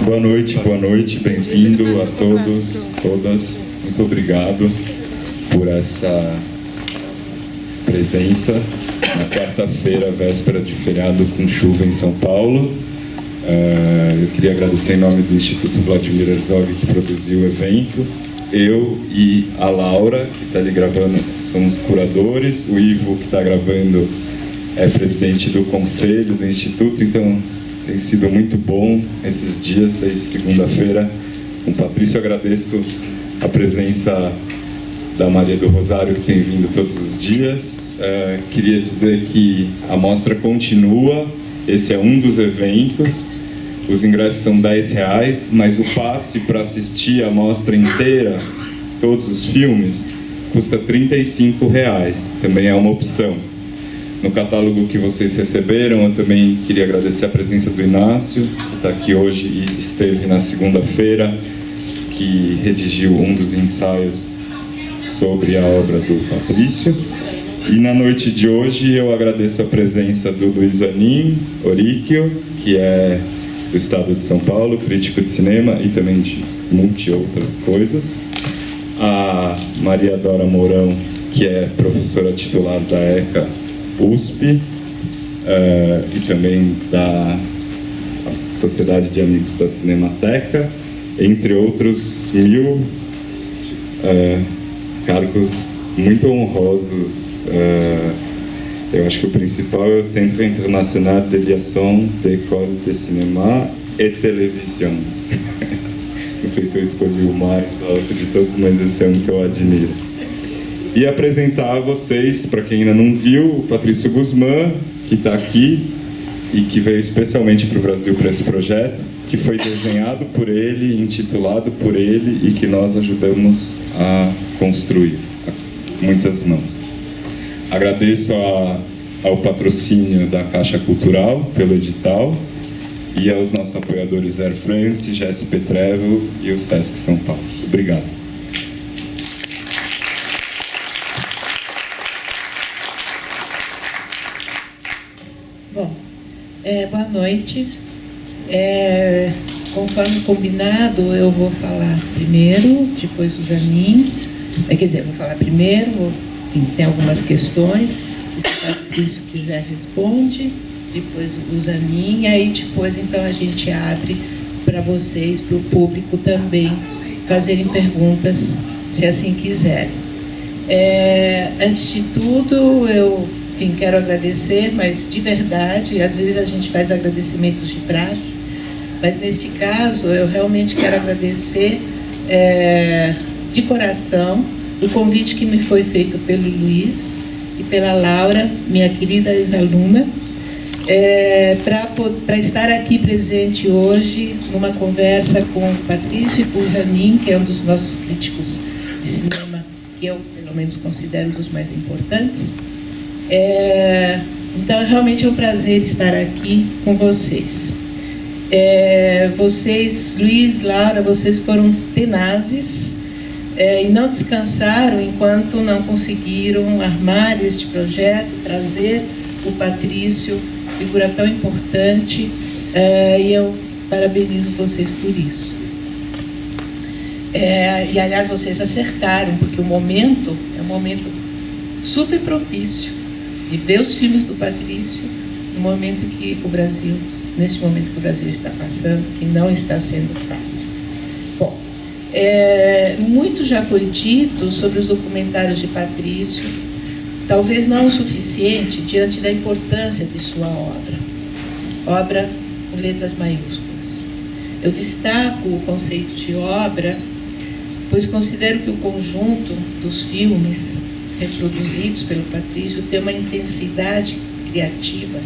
Boa noite, bem-vindo a todos, todas. Muito obrigado por essa presença na quarta-feira, véspera de feriado com chuva em São Paulo. Eu queria agradecer em nome do Instituto Vladimir Herzog, que produziu o evento. Eu e a Laura, que está ali gravando, somos curadores. O Ivo, que está gravando, é presidente do conselho do Instituto. Então, tem sido muito bom esses dias, desde segunda-feira. Com o Patrício, eu agradeço a presença da Maria do Rosário, que tem vindo todos os dias. Queria dizer que a mostra continua. Esse é um dos eventos. Os ingressos são R$10, mas o passe para assistir a mostra inteira, todos os filmes, custa R$35. Também é uma opção. No catálogo que vocês receberam, eu também queria agradecer a presença do Inácio, que está aqui hoje e esteve na segunda-feira, que redigiu um dos ensaios sobre a obra do Patrício. E na noite de hoje eu agradeço a presença do Luiz Anin Oríquio, que é do estado de São Paulo, crítico de cinema e também de outras coisas. A Maria Dora Mourão, que é professora titular da ECA USP e também da Sociedade de Amigos da Cinemateca, entre outros 1000 cargos muito honrosos. Eu acho que o principal é o Centre International de Liaison d'École de Cinéma et Télévision. Não sei se eu escolhi o mais alto de todos, mas esse é um que eu admiro. E apresentar a vocês, para quem ainda não viu, o Patrício Guzmán, que está aqui e que veio especialmente para o Brasil para esse projeto, que foi desenhado por ele, intitulado por ele e que nós ajudamos a construir a muitas mãos. Agradeço ao patrocínio da Caixa Cultural pelo edital e aos nossos apoiadores Air France, GSP Travel e o Sesc São Paulo. Obrigado. Bom, boa noite. Conforme combinado, eu vou falar primeiro, depois o Zanin. Quer dizer, vou falar primeiro, tem algumas questões, se o Patrício quiser responde, depois o Zanin, e aí depois então a gente abre para vocês, para o público também fazerem perguntas, se assim quiserem. Antes de tudo, eu quero agradecer, mas de verdade, às vezes a gente faz agradecimentos de praxe, mas neste caso eu realmente quero agradecer de coração o convite que me foi feito pelo Luiz e pela Laura, minha querida ex-aluna, para estar aqui presente hoje numa conversa com o Patrício e com o Zanin, que é um dos nossos críticos de cinema, que eu, pelo menos, considero um dos mais importantes. Então, realmente é um prazer estar aqui com vocês. Vocês, Luiz, Laura, vocês foram tenazes, e não descansaram enquanto não conseguiram armar este projeto, trazer o Patrício, figura tão importante, e eu parabenizo vocês por isso. E, aliás, vocês acertaram, porque o momento é um momento super propício de ver os filmes do Patrício no momento que o Brasil, neste momento que o Brasil está passando, que não está sendo fácil. Bom, muito já foi dito sobre os documentários de Patrício, talvez não o suficiente diante da importância de sua obra com letras maiúsculas. Eu destaco o conceito de obra, pois considero que o conjunto dos filmes reproduzidos pelo Patrício tem uma intensidade criativa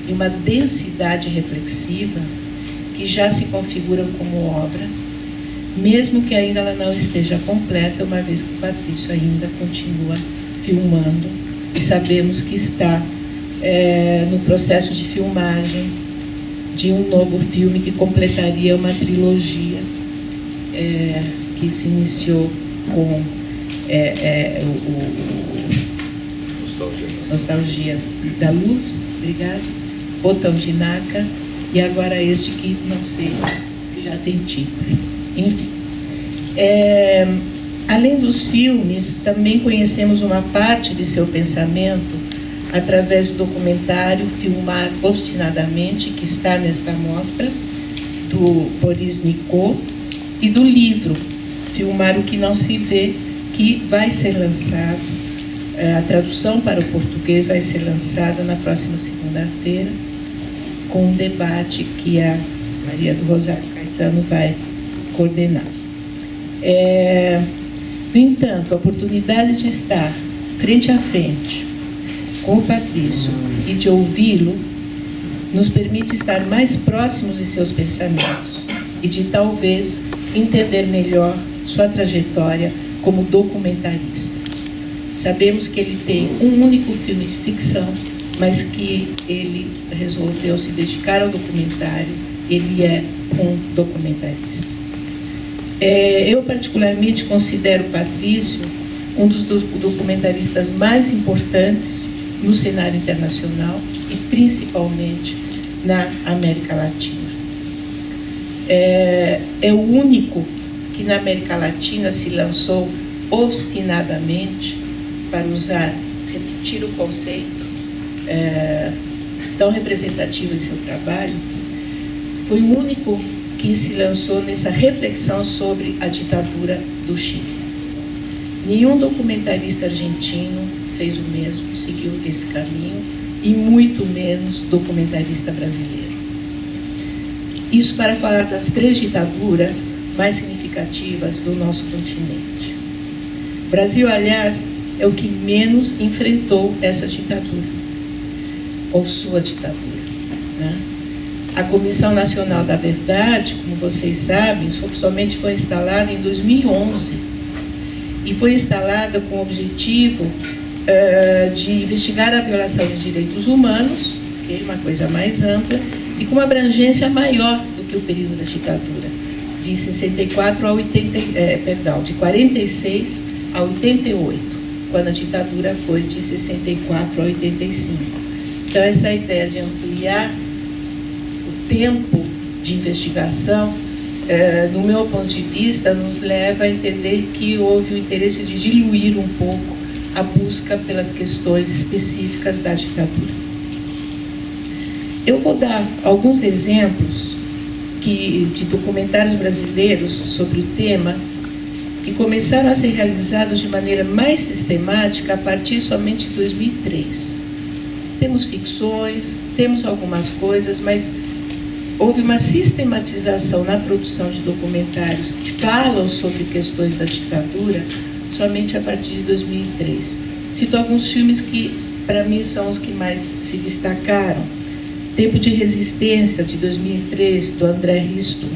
e uma densidade reflexiva que já se configuram como obra, mesmo que ainda ela não esteja completa, uma vez que o Patrício ainda continua filmando e sabemos que está no processo de filmagem de um novo filme que completaria uma trilogia que se iniciou com Nostalgia da Luz, obrigado. Botão de Naka, e agora este que não sei se já tem título. Enfim. Além dos filmes, também conhecemos uma parte de seu pensamento através do documentário Filmar Obstinadamente, que está nesta mostra, do Boris Nikou, e do livro Filmar o que não se vê, que vai ser lançado, a tradução para o português vai ser lançada na próxima segunda-feira, com um debate que a Maria do Rosário Caetano vai coordenar. No entanto, a oportunidade de estar frente a frente com o Patrício e de ouvi-lo nos permite estar mais próximos de seus pensamentos e de talvez entender melhor sua trajetória como documentarista. Sabemos que ele tem um único filme de ficção, mas que ele resolveu se dedicar ao documentário. Ele é um documentarista. Eu particularmente considero o Patrício um dos documentaristas mais importantes no cenário internacional e principalmente na América Latina. É o único que na América Latina se lançou obstinadamente, para repetir o conceito tão representativo de seu trabalho, foi o único que se lançou nessa reflexão sobre a ditadura do Chile. Nenhum documentarista argentino fez o mesmo, seguiu esse caminho, e muito menos documentarista brasileiro. Isso para falar das 3 ditaduras mais significativas do nosso continente. O Brasil, aliás, é o que menos enfrentou essa ditadura, ou sua ditadura, né? A Comissão Nacional da Verdade, como vocês sabem, somente foi instalada em 2011 e foi instalada com o objetivo de investigar a violação dos direitos humanos, que é uma coisa mais ampla, e com uma abrangência maior do que o período da ditadura, de 64 a 80, de 46 a 88, quando a ditadura foi de 64 a 85. Então, essa ideia de ampliar tempo de investigação, no meu ponto de vista, nos leva a entender que houve o interesse de diluir um pouco a busca pelas questões específicas da ditadura. Eu vou dar alguns exemplos de documentários brasileiros sobre o tema que começaram a ser realizados de maneira mais sistemática a partir somente de 2003. Temos ficções, temos algumas coisas, mas houve uma sistematização na produção de documentários que falam sobre questões da ditadura somente a partir de 2003. Cito alguns filmes que, para mim, são os que mais se destacaram. Tempo de Resistência, de 2003, do André Riston.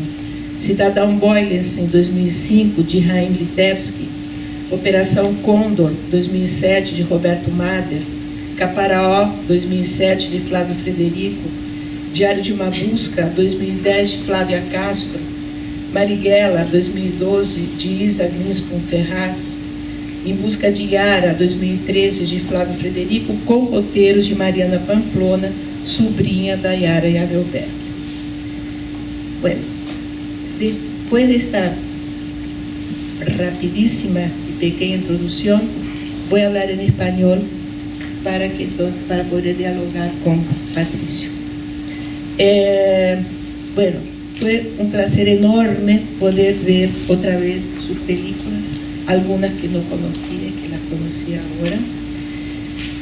Cidadão Boilers, em 2005, de Chaim Litevski. Operação Condor, 2007, de Roberto Mader. Caparaó, 2007, de Flávio Frederico. Diário de uma Busca, 2010, de Flávia Castro. Marighella, 2012, de Isa Glinspun Ferraz. Em Busca de Yara, 2013, de Flávio Frederico, com roteiros de Mariana Pamplona, sobrinha da Yara Yavelberg. Bueno, después de esta rapidísima y pequeña introducción, voy a hablar en español para poder dialogar con Patricio. Bueno, fue un placer enorme poder ver otra vez sus películas, algunas que no conocía, que las conocí ahora.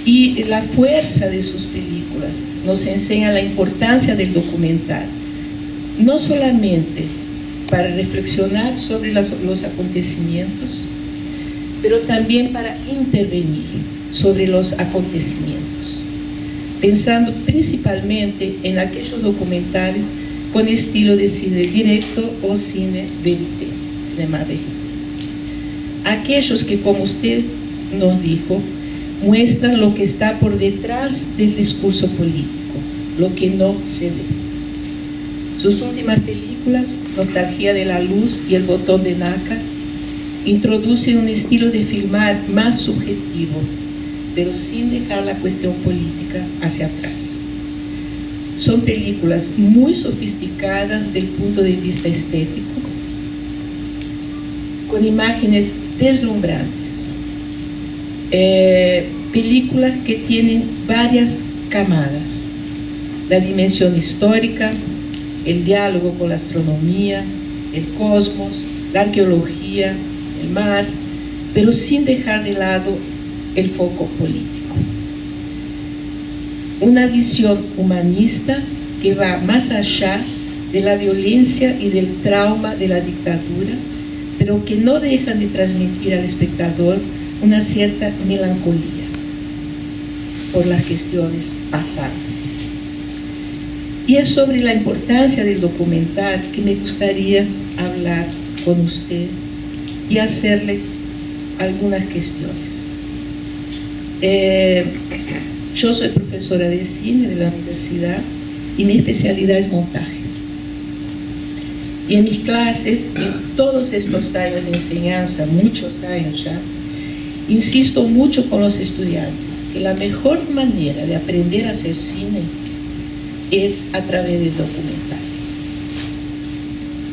Y la fuerza de sus películas nos enseña la importancia del documental, no solamente para reflexionar sobre los acontecimientos, pero también para intervenir sobre los acontecimientos, pensando principalmente en aquellos documentales con estilo de cine directo o cine verité, cinema verité. Aquellos que, como usted nos dijo, muestran lo que está por detrás del discurso político, lo que no se ve. Sus últimas películas, Nostalgia de la Luz y El Botón de Naka, introducen un estilo de filmar más subjetivo, pero sin dejar la cuestión política hacia atrás. Son películas muy sofisticadas desde el punto de vista estético, con imágenes deslumbrantes, películas que tienen varias camadas: la dimensión histórica, el diálogo con la astronomía, el cosmos, la arqueología, el mar, pero sin dejar de lado el foco político. Una visión humanista que va más allá de la violencia y del trauma de la dictadura, pero que no dejan de transmitir al espectador una cierta melancolía por las cuestiones pasadas. Y es sobre la importancia del documental que me gustaría hablar con usted y hacerle algunas cuestiones. Yo soy profesora de cine de la universidad y mi especialidad es montaje. Y en mis clases, en todos estos años de enseñanza, muchos años ya, insisto mucho con los estudiantes que la mejor manera de aprender a hacer cine es a través del documental.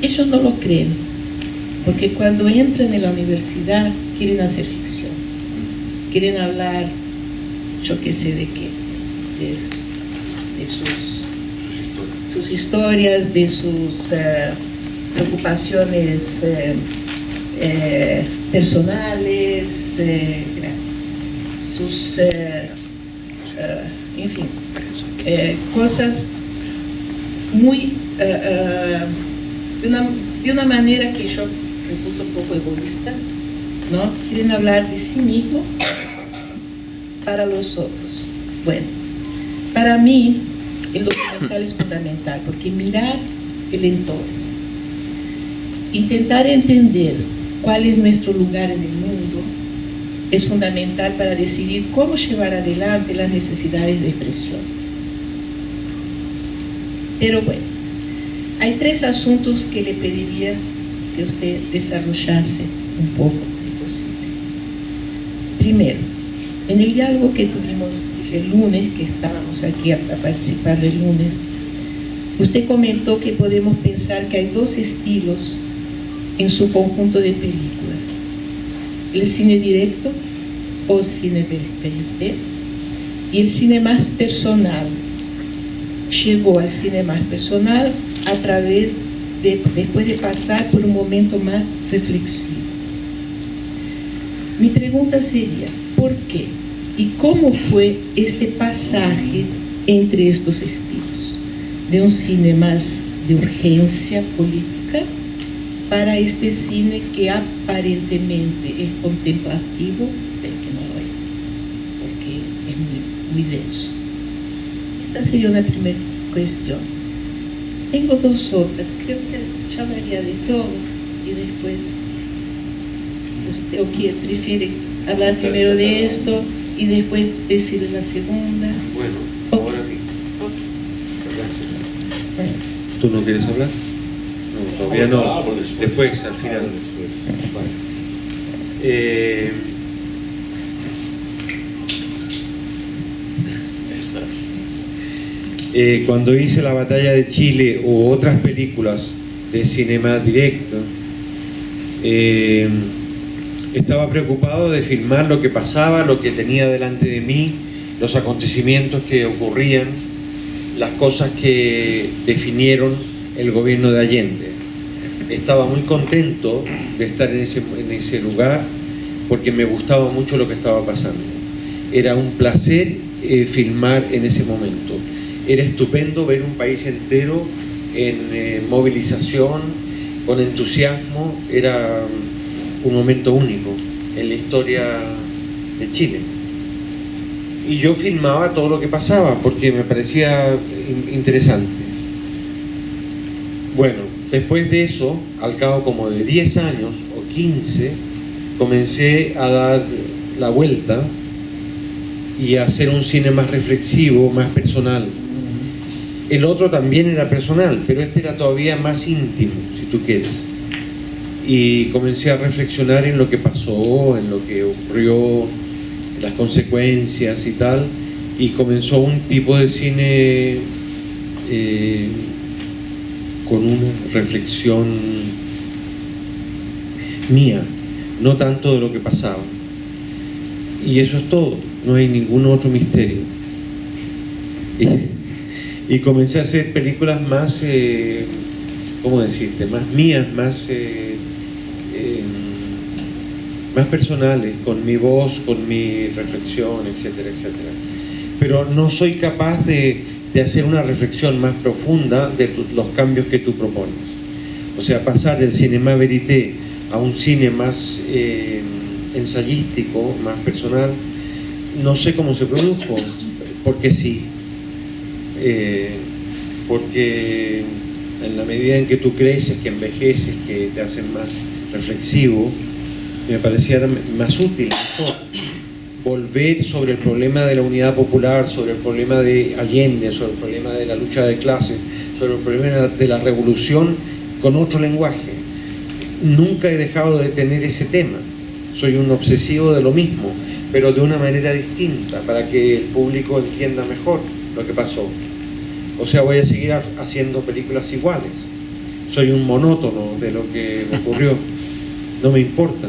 Ellos no lo creen, porque cuando entran en la universidad quieren hacer ficción, quieren hablar, yo qué sé de qué, de sus historias, de sus preocupaciones personales, sus, en fin, cosas muy, de una manera que yo reputo un poco egoísta, ¿no? Quieren hablar de sí mismo para los otros. Bueno, para mí el documental es fundamental, porque mirar el entorno, intentar entender cuál es nuestro lugar en el mundo, es fundamental para decidir cómo llevar adelante las necesidades de expresión. Pero bueno, hay tres asuntos que le pediría que usted desarrollase un poco, si posible. Primero, en el diálogo que tuvimos el lunes, que estábamos aquí a participar del lunes, usted comentó que podemos pensar que hay dos estilos en su conjunto de películas: el cine directo o cine verité, y el cine más personal. Llegó al cine más personal a través de, después de pasar por un momento más reflexivo. Mi pregunta sería, ¿por qué y cómo fue este pasaje entre estos estilos? De un cine más de urgencia política para este cine que aparentemente es contemplativo, pero que no lo es, porque es muy denso. Esta sería una primera cuestión. Tengo dos otras, creo que ya hablaría de todo y después usted, o quién prefiere hablar primero de esto y después decir la segunda. Bueno, ahora sí. Bueno. ¿Tú no quieres hablar? No, todavía no. Después, al final. Cuando hice La Batalla de Chile u otras películas de cinema directo, estaba preocupado de filmar lo que pasaba, lo que tenía delante de mí, los acontecimientos que ocurrían, las cosas que definieron el gobierno de Allende. Estaba muy contento de estar en ese lugar porque me gustaba mucho lo que estaba pasando. Era un placer filmar en ese momento. Era estupendo ver un país entero en movilización, con entusiasmo. Era un momento único en la historia de Chile. Y yo filmaba todo lo que pasaba porque me parecía interesante. Bueno, después de eso, al cabo como de 10 años o 15, comencé a dar la vuelta y a hacer un cine más reflexivo, más personal. El otro también era personal, pero este era todavía más íntimo, si tú quieres. Y comencé a reflexionar en lo que pasó, en lo que ocurrió las consecuencias y tal, y comenzó un tipo de cine con una reflexión mía, no tanto de lo que pasaba. Y eso es todo, no hay ningún otro misterio. Y comencé a hacer películas más, ¿cómo decirte?, más mías, más personales, con mi voz, con mi reflexión, etcétera, etcétera. Pero no soy capaz de hacer una reflexión más profunda de los cambios que tú propones. O sea, pasar del cinema verité a un cine más ensayístico, más personal, no sé cómo se produjo, porque sí. Porque en la medida en que tú creces, que envejeces, que te hacen más reflexivo, me parecía más útil, mejor, volver sobre el problema de la unidad popular, sobre el problema de Allende, sobre el problema de la lucha de clases, sobre el problema de la revolución con otro lenguaje. Nunca he dejado de tener ese tema, soy un obsesivo de lo mismo, pero de una manera distinta, para que el público entienda mejor lo que pasó. O sea, voy a seguir haciendo películas iguales, soy un monótono de lo que me ocurrió, no me importa.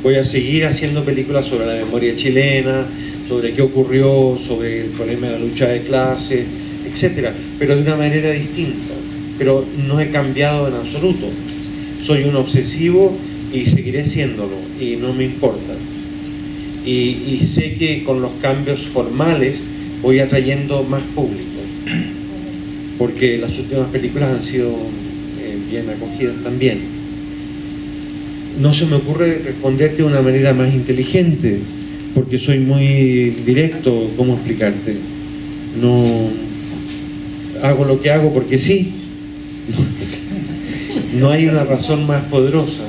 Voy a seguir haciendo películas sobre la memoria chilena, sobre qué ocurrió, sobre el problema de la lucha de clases, etcétera, pero de una manera distinta. Pero no he cambiado en absoluto. Soy un obsesivo y seguiré siéndolo, y no me importa. Y sé que con los cambios formales voy atrayendo más público, porque las últimas películas han sido bien acogidas también. No se me ocurre responderte de una manera más inteligente, porque soy muy directo. ¿Cómo explicarte? No hago lo que hago porque sí. No hay una razón más poderosa.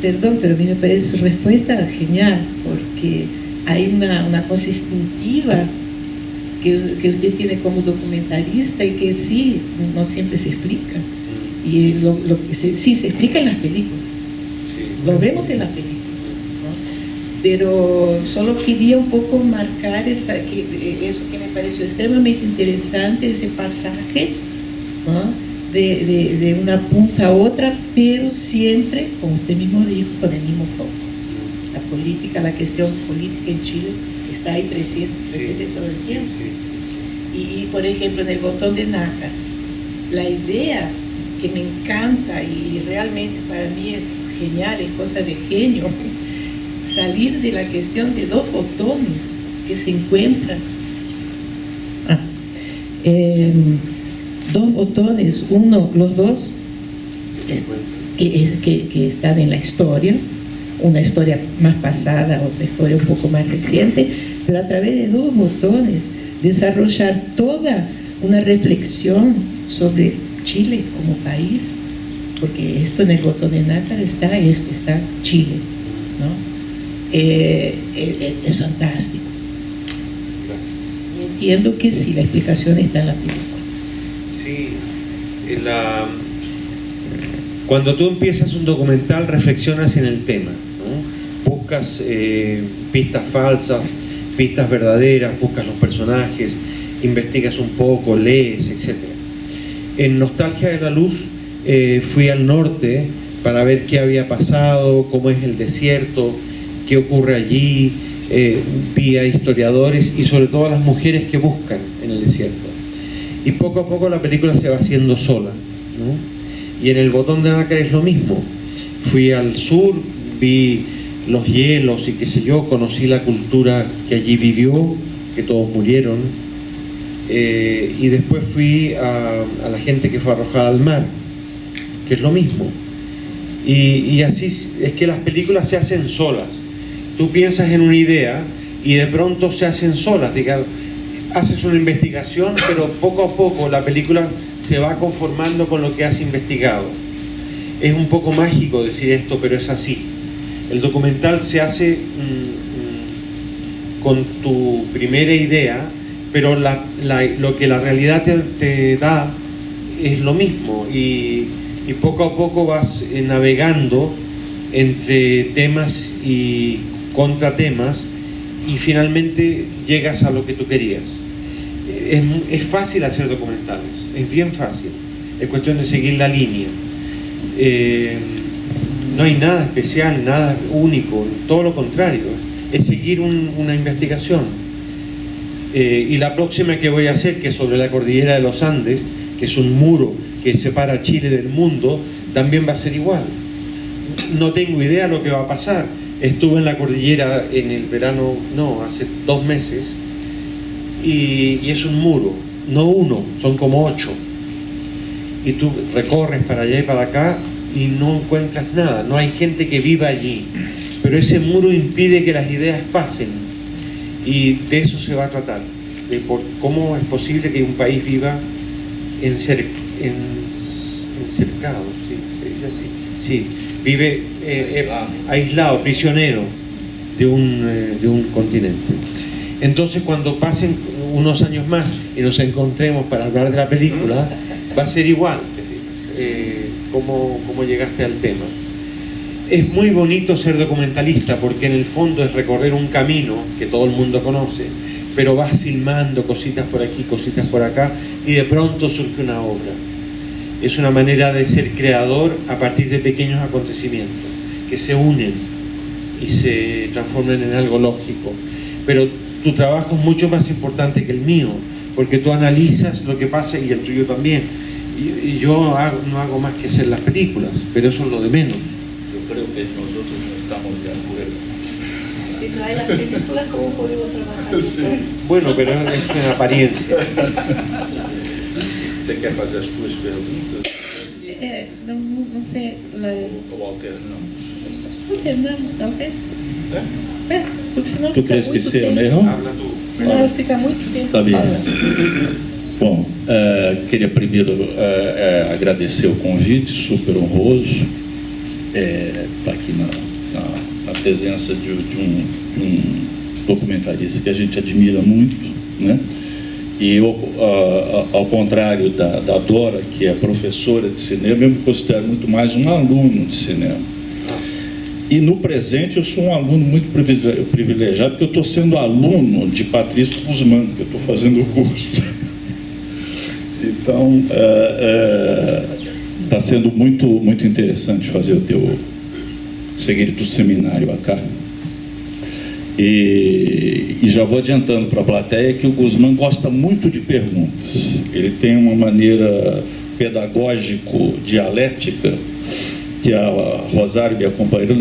Perdón, pero a mí me parece su respuesta genial, porque hay una cosa instintiva que usted tiene como documentalista y que sí, no siempre se explica. Y lo que sí se explica en las películas, lo vemos en las películas, ¿no? Pero solo quería un poco marcar eso que me pareció extremadamente interesante, ese pasaje, ¿no?, de una punta a otra, pero siempre, como usted mismo dijo, con el mismo foco. La política, la cuestión política en Chile está ahí presente todo el tiempo. Y por ejemplo, en El botón de nácar, la idea que me encanta y realmente para mí es genial, es cosa de genio, salir de la cuestión de dos botones que se encuentran. Dos botones, los dos que están en la historia, una historia más pasada, otra historia un poco más reciente, pero a través de dos botones desarrollar toda una reflexión sobre Chile como país, porque esto en El botón de nácar está Chile, ¿no? Es fantástico. Y entiendo que sí, la explicación está en la película. Sí, cuando tú empiezas un documental reflexionas en el tema, ¿no? Buscas pistas falsas, pistas verdaderas, buscas los personajes, investigas un poco, lees, etc. En Nostalgia de la Luz fui al norte para ver qué había pasado, cómo es el desierto, qué ocurre allí, vi a historiadores y sobre todo a las mujeres que buscan en el desierto. Y poco a poco la película se va haciendo sola, ¿no? Y en El botón de nácar es lo mismo. Fui al sur, vi los hielos y qué sé yo, conocí la cultura que allí vivió, que todos murieron, y después fui a la gente que fue arrojada al mar, que es lo mismo. Y así es que las películas se hacen solas. Tú piensas en una idea y de pronto se hacen solas, digamos. Haces una investigación, pero poco a poco la película se va conformando con lo que has investigado. Es un poco mágico decir esto, pero es así. El documental se hace con tu primera idea, pero lo que la realidad te da es lo mismo, y poco a poco vas navegando entre temas y contratemas, y finalmente llegas a lo que tú querías. Es fácil hacer documentales, es bien fácil, es cuestión de seguir la línea. No hay nada especial, nada único, todo lo contrario, es seguir una investigación. Y la próxima que voy a hacer, que es sobre la cordillera de los Andes, que es un muro que separa Chile del mundo, también va a ser igual. No tengo idea de lo que va a pasar. Estuve en la cordillera en el verano, no, hace 2 meses, y es un muro, no uno, son como 8. Y tú recorres para allá y para acá y no encuentras nada, no hay gente que viva allí. Pero ese muro impide que las ideas pasen, y de eso se va a tratar, de por cómo es posible que un país viva encercado, ¿sí? ¿Se dice así? Sí, vive aislado, prisionero de un continente. Entonces, cuando pasen unos años más y nos encontremos para hablar de la película, va a ser igual. Cómo llegaste al tema. Es muy bonito ser documentalista, porque en el fondo es recorrer un camino que todo el mundo conoce, pero vas filmando cositas por aquí, cositas por acá, y de pronto surge una obra. Es una manera de ser creador a partir de pequeños acontecimientos que se unen y se transforman en algo lógico. Pero tu trabajo es mucho más importante que el mío, porque tú analizas lo que pasa, y el tuyo también. Y yo no hago más que hacer las películas, pero eso es lo de menos. Yo creo que nosotros no estamos de acuerdo. Si no hay las películas, ¿cómo podemos trabajar? Sí. Bueno, pero es en apariencia. Você quer fazer as tuas perguntas Não sei. ou alternamos? Alternamos, talvez. Porque senão Tu fica queres que muito seja tempo. melhor? Habla tú. Senão fica muito tempo Tá bem. falando. Bom, queria primeiro agradecer o convite, super honroso, estar aqui na presença de um documentarista que a gente admira muito, né? E eu, ao contrário da Dora, que é professora de cinema, eu me considero muito mais um aluno de cinema. E no presente eu sou um aluno muito privilegiado, porque eu estou sendo aluno de Patrício Guzmán, que eu estou fazendo o curso. Então, está sendo muito interessante fazer seguir o seminário acá. E já vou adiantando para a plateia que o Guzmán gosta muito de perguntas. Ele tem uma maneira pedagógico-dialética, que a Rosário, minha companheira,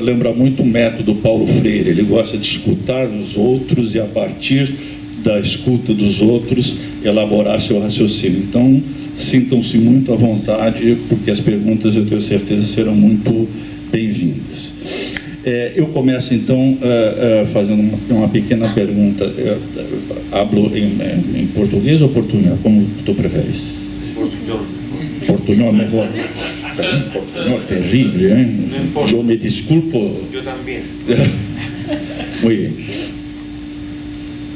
lembra muito o método Paulo Freire. Ele gosta de escutar os outros e, a partir da escuta dos outros, elaborar seu raciocínio. Então, sintam-se muito à vontade, porque as perguntas, eu tenho certeza, serão muito bem-vindas. Eu começo, então, fazendo uma pequena pergunta. Hablo em português ou portunhol? Como tu preferes? Portuñol. Portunhol mejor. Portunhol terrível, hein? Não importa. Eu me desculpo. Yo también. Muy bien.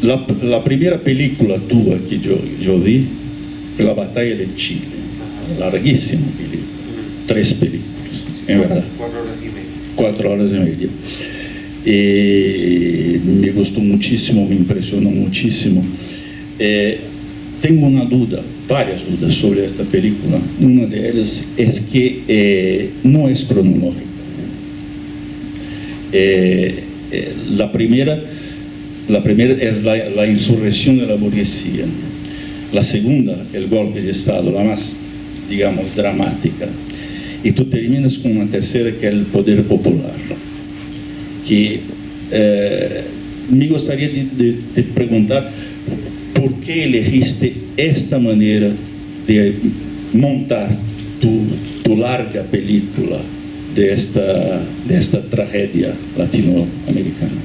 La primera película tua que yo vi fue La Batalla de Chile. Larguísima película. 3 películas, en verdad. 4 horas y 4 horas media. e meia. E me gostou muitíssimo, me impressionou muitíssimo. Tenho uma dúvida, várias dúvidas sobre esta película. Uma delas é que não é cronológica. La primera es la insurrección de la burguesía. La segunda, el golpe de Estado, la más, digamos, dramática. Y tú terminas con una tercera, que es el poder popular. Que me gustaría de preguntar por qué elegiste esta manera de montar tu larga película de esta tragedia latinoamericana.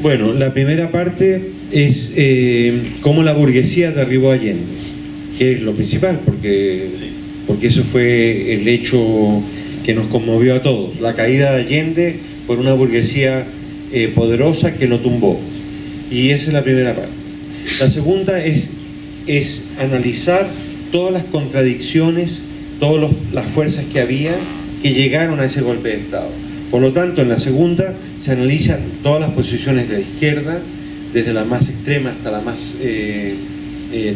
Bueno, la primera parte es cómo la burguesía derribó a Allende, que es lo principal, porque eso fue el hecho que nos conmovió a todos, la caída de Allende por una burguesía poderosa que lo tumbó. Y esa es la primera parte. La segunda es es analizar todas las contradicciones, todas las fuerzas que había que llegaron a ese golpe de Estado. Por lo tanto, en la segunda se analizan todas las posiciones de la izquierda, desde la más extrema hasta la más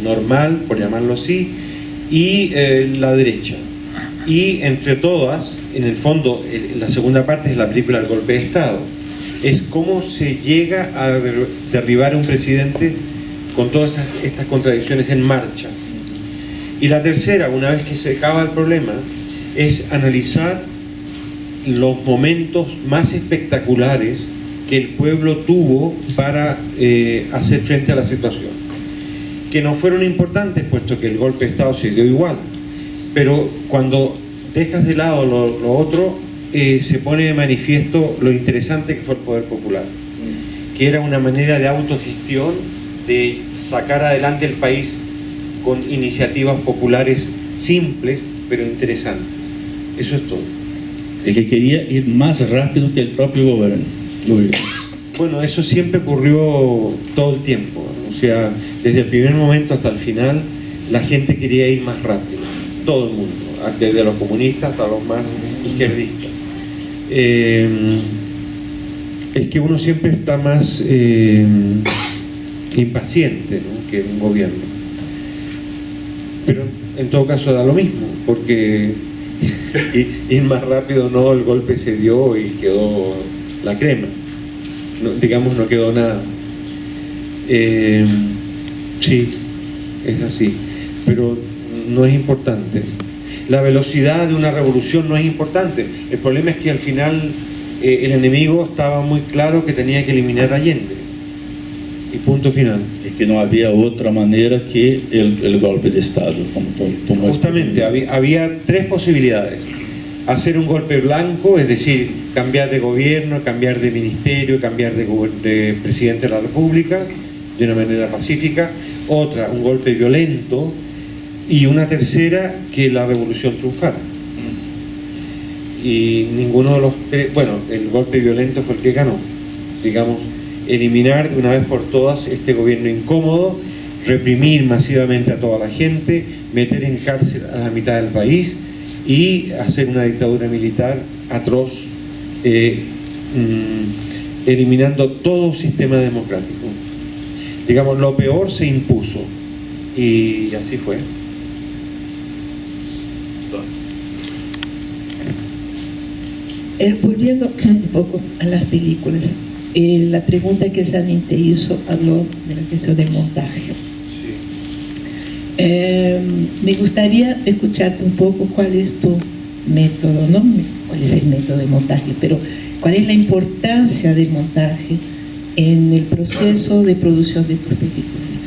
normal, por llamarlo así, y la derecha. Y entre todas, en el fondo, la segunda parte es la película El golpe de Estado. Es cómo se llega a derribar a un presidente con todas estas contradicciones en marcha. Y la tercera, una vez que se acaba el problema, es analizar los momentos más espectaculares que el pueblo tuvo para hacer frente a la situación, que no fueron importantes puesto que el golpe de Estado se dio igual, pero cuando dejas de lado lo otro, se pone de manifiesto lo interesante que fue el poder popular, que era una manera de autogestión, de sacar adelante el país con iniciativas populares simples pero interesantes. Eso es todo. El que quería ir más rápido que el propio gobierno. Bueno, eso siempre ocurrió todo el tiempo, ¿no? O sea, desde el primer momento hasta el final, la gente quería ir más rápido, todo el mundo, desde los comunistas hasta los más izquierdistas. Es que uno siempre está más impaciente, ¿no?, que un gobierno. Pero en todo caso da lo mismo, porque ir más rápido no, el golpe se dio y quedó la crema. No, digamos, no quedó nada. Sí, es así, pero no es importante. La velocidad de una revolución no es importante. El problema es que al final el enemigo estaba muy claro que tenía que eliminar a Allende. Y punto final. Y que no había otra manera que el golpe de Estado. Como justamente, había tres posibilidades. Hacer un golpe blanco, es decir, cambiar de gobierno, cambiar de ministerio, cambiar de presidente de la República de una manera pacífica. Otra, un golpe violento. Y una tercera, que la revolución triunfara. Y ninguno de los tres, bueno, el golpe violento fue el que ganó. Digamos, eliminar de una vez por todas este gobierno incómodo, reprimir masivamente a toda la gente, meter en cárcel a la mitad del país y hacer una dictadura militar atroz, eliminando todo sistema democrático. Digamos, lo peor se impuso y así fue. Volviendo un poco a las películas, la pregunta que Sanin te hizo habló de la cuestión del montaje. Sí. Me gustaría escucharte un poco cuál es tu método, no cuál es el método de montaje, pero cuál es la importancia del montaje en el proceso de producción de tus películas.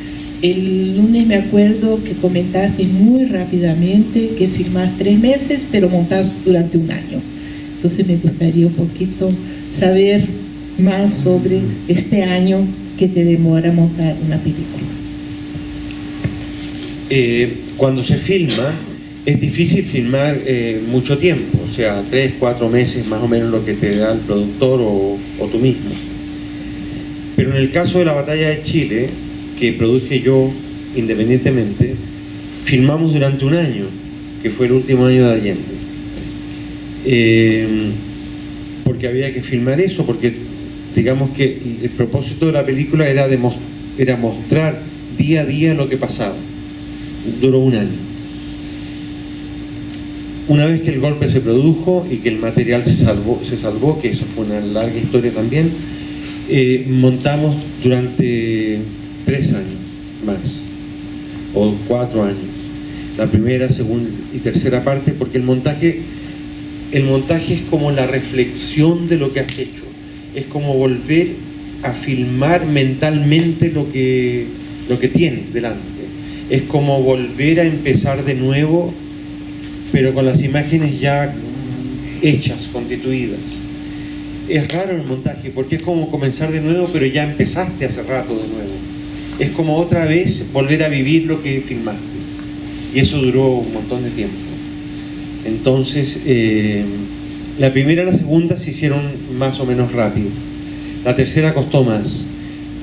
El lunes me acuerdo que comentaste muy rápidamente que filmás 3 meses, pero montás durante un año. Entonces me gustaría un poquito saber más sobre este año que te demora montar una película. Cuando se filma, es difícil filmar mucho tiempo, o sea, 3, 4 meses más o menos lo que te da el productor o tú mismo. Pero en el caso de la Batalla de Chile, que produje yo independientemente, filmamos durante un año, que fue el último año de Allende. Porque había que filmar eso, porque digamos que el propósito de la película era mostrar día a día lo que pasaba. Duró un año. Una vez que el golpe se produjo y que el material se salvó, que eso fue una larga historia también, montamos durante 3 años más, o 4 años, la primera, segunda y tercera parte, porque el montaje es como la reflexión de lo que has hecho, es como volver a filmar mentalmente lo que tienes delante, es como volver a empezar de nuevo, pero con las imágenes ya hechas, constituidas. Es raro el montaje porque es como comenzar de nuevo, pero ya empezaste hace rato de nuevo. Es como otra vez volver a vivir lo que filmaste, y eso duró un montón de tiempo. Entonces, la primera y la segunda se hicieron más o menos rápido. La tercera costó más,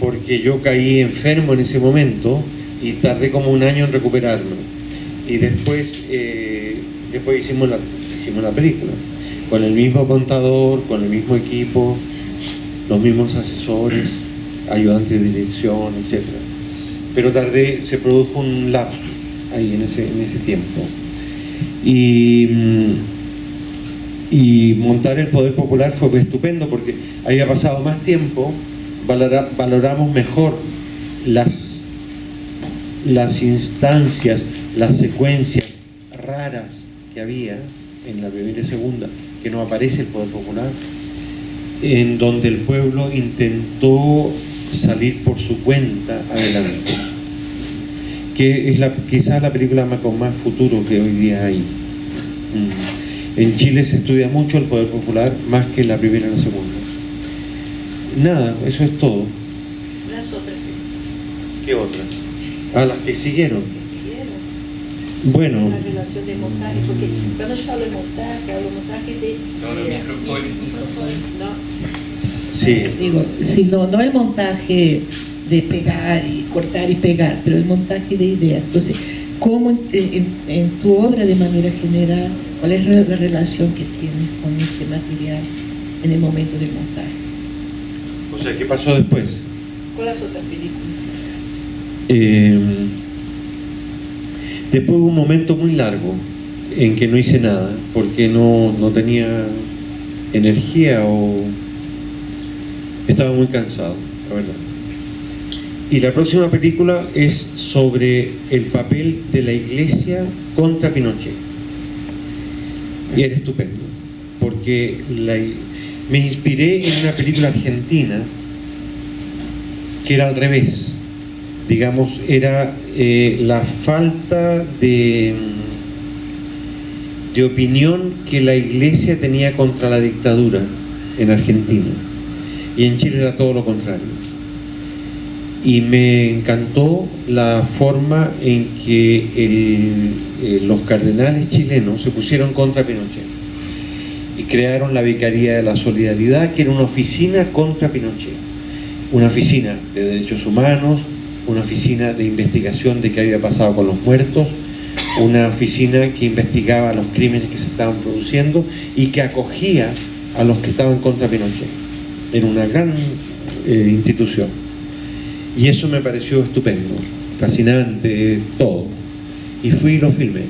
porque yo caí enfermo en ese momento y tardé como un año en recuperarme. Y después hicimos la película, con el mismo contador, con el mismo equipo, los mismos asesores, ayudantes de dirección, etc. Pero se produjo un lapso ahí en ese tiempo. Y montar El Poder Popular fue estupendo porque había pasado más tiempo, valoramos mejor las instancias, las secuencias raras que había en la primera y segunda, que no aparece El Poder Popular, en donde el pueblo intentó salir por su cuenta adelante, que es quizás la película con más futuro que hoy día hay. En Chile se estudia mucho El Poder Popular, más que la primera y la segunda. Nada, eso es todo. Las otras ¿Qué otras? Las que siguieron. Bueno. La relación de montaje, porque cuando yo hablo de montaje de micrófono. No. Sí. Digo, si no el montaje de pegar y cortar y pegar, pero el montaje de ideas. Entonces, ¿cómo en tu obra de manera general, cuál es la relación que tienes con este material en el momento del montaje? O sea, ¿qué pasó después? Con las otras películas. Después hubo un momento muy largo en que no hice nada, porque no tenía energía o estaba muy cansado, la verdad. Y la próxima película es sobre el papel de la Iglesia contra Pinochet. Y era estupendo, porque me inspiré en una película argentina que era al revés. Digamos, era la falta de opinión que la Iglesia tenía contra la dictadura en Argentina. Y en Chile era todo lo contrario. Y me encantó la forma en que los cardenales chilenos se pusieron contra Pinochet y crearon la Vicaría de la Solidaridad, que era una oficina contra Pinochet, una oficina de derechos humanos, una oficina de investigación de qué había pasado con los muertos, una oficina que investigaba los crímenes que se estaban produciendo y que acogía a los que estaban contra Pinochet. Era una gran institución. Y eso me pareció estupendo, fascinante, todo. Y fui y lo filmé,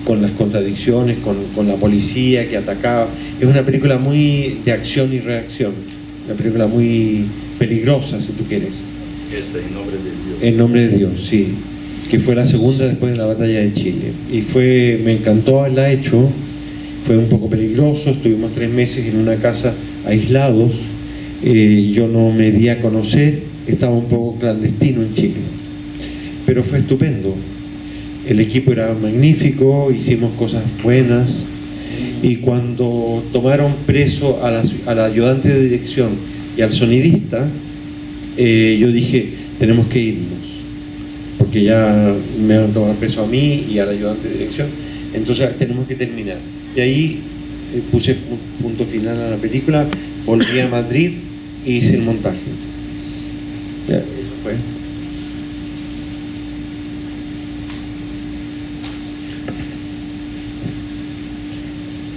con las contradicciones, con la policía que atacaba. Es una película muy de acción y reacción, una película muy peligrosa, si tú quieres. Esta, En Nombre de Dios. En Nombre de Dios, sí. Que fue la segunda después de la batalla de Chile. Y me encantó haberla hecho. Fue un poco peligroso, estuvimos 3 meses en una casa aislados. Yo no me di a conocer, estaba un poco clandestino en Chile. Pero fue estupendo. El equipo era magnífico, hicimos cosas buenas. Y cuando tomaron preso al ayudante de dirección y al sonidista, yo dije, tenemos que irnos, porque ya me han tomado preso a mí y al ayudante de dirección, entonces tenemos que terminar. Y ahí puse punto final a la película, volví a Madrid e hice el montaje. Ya, eso fue.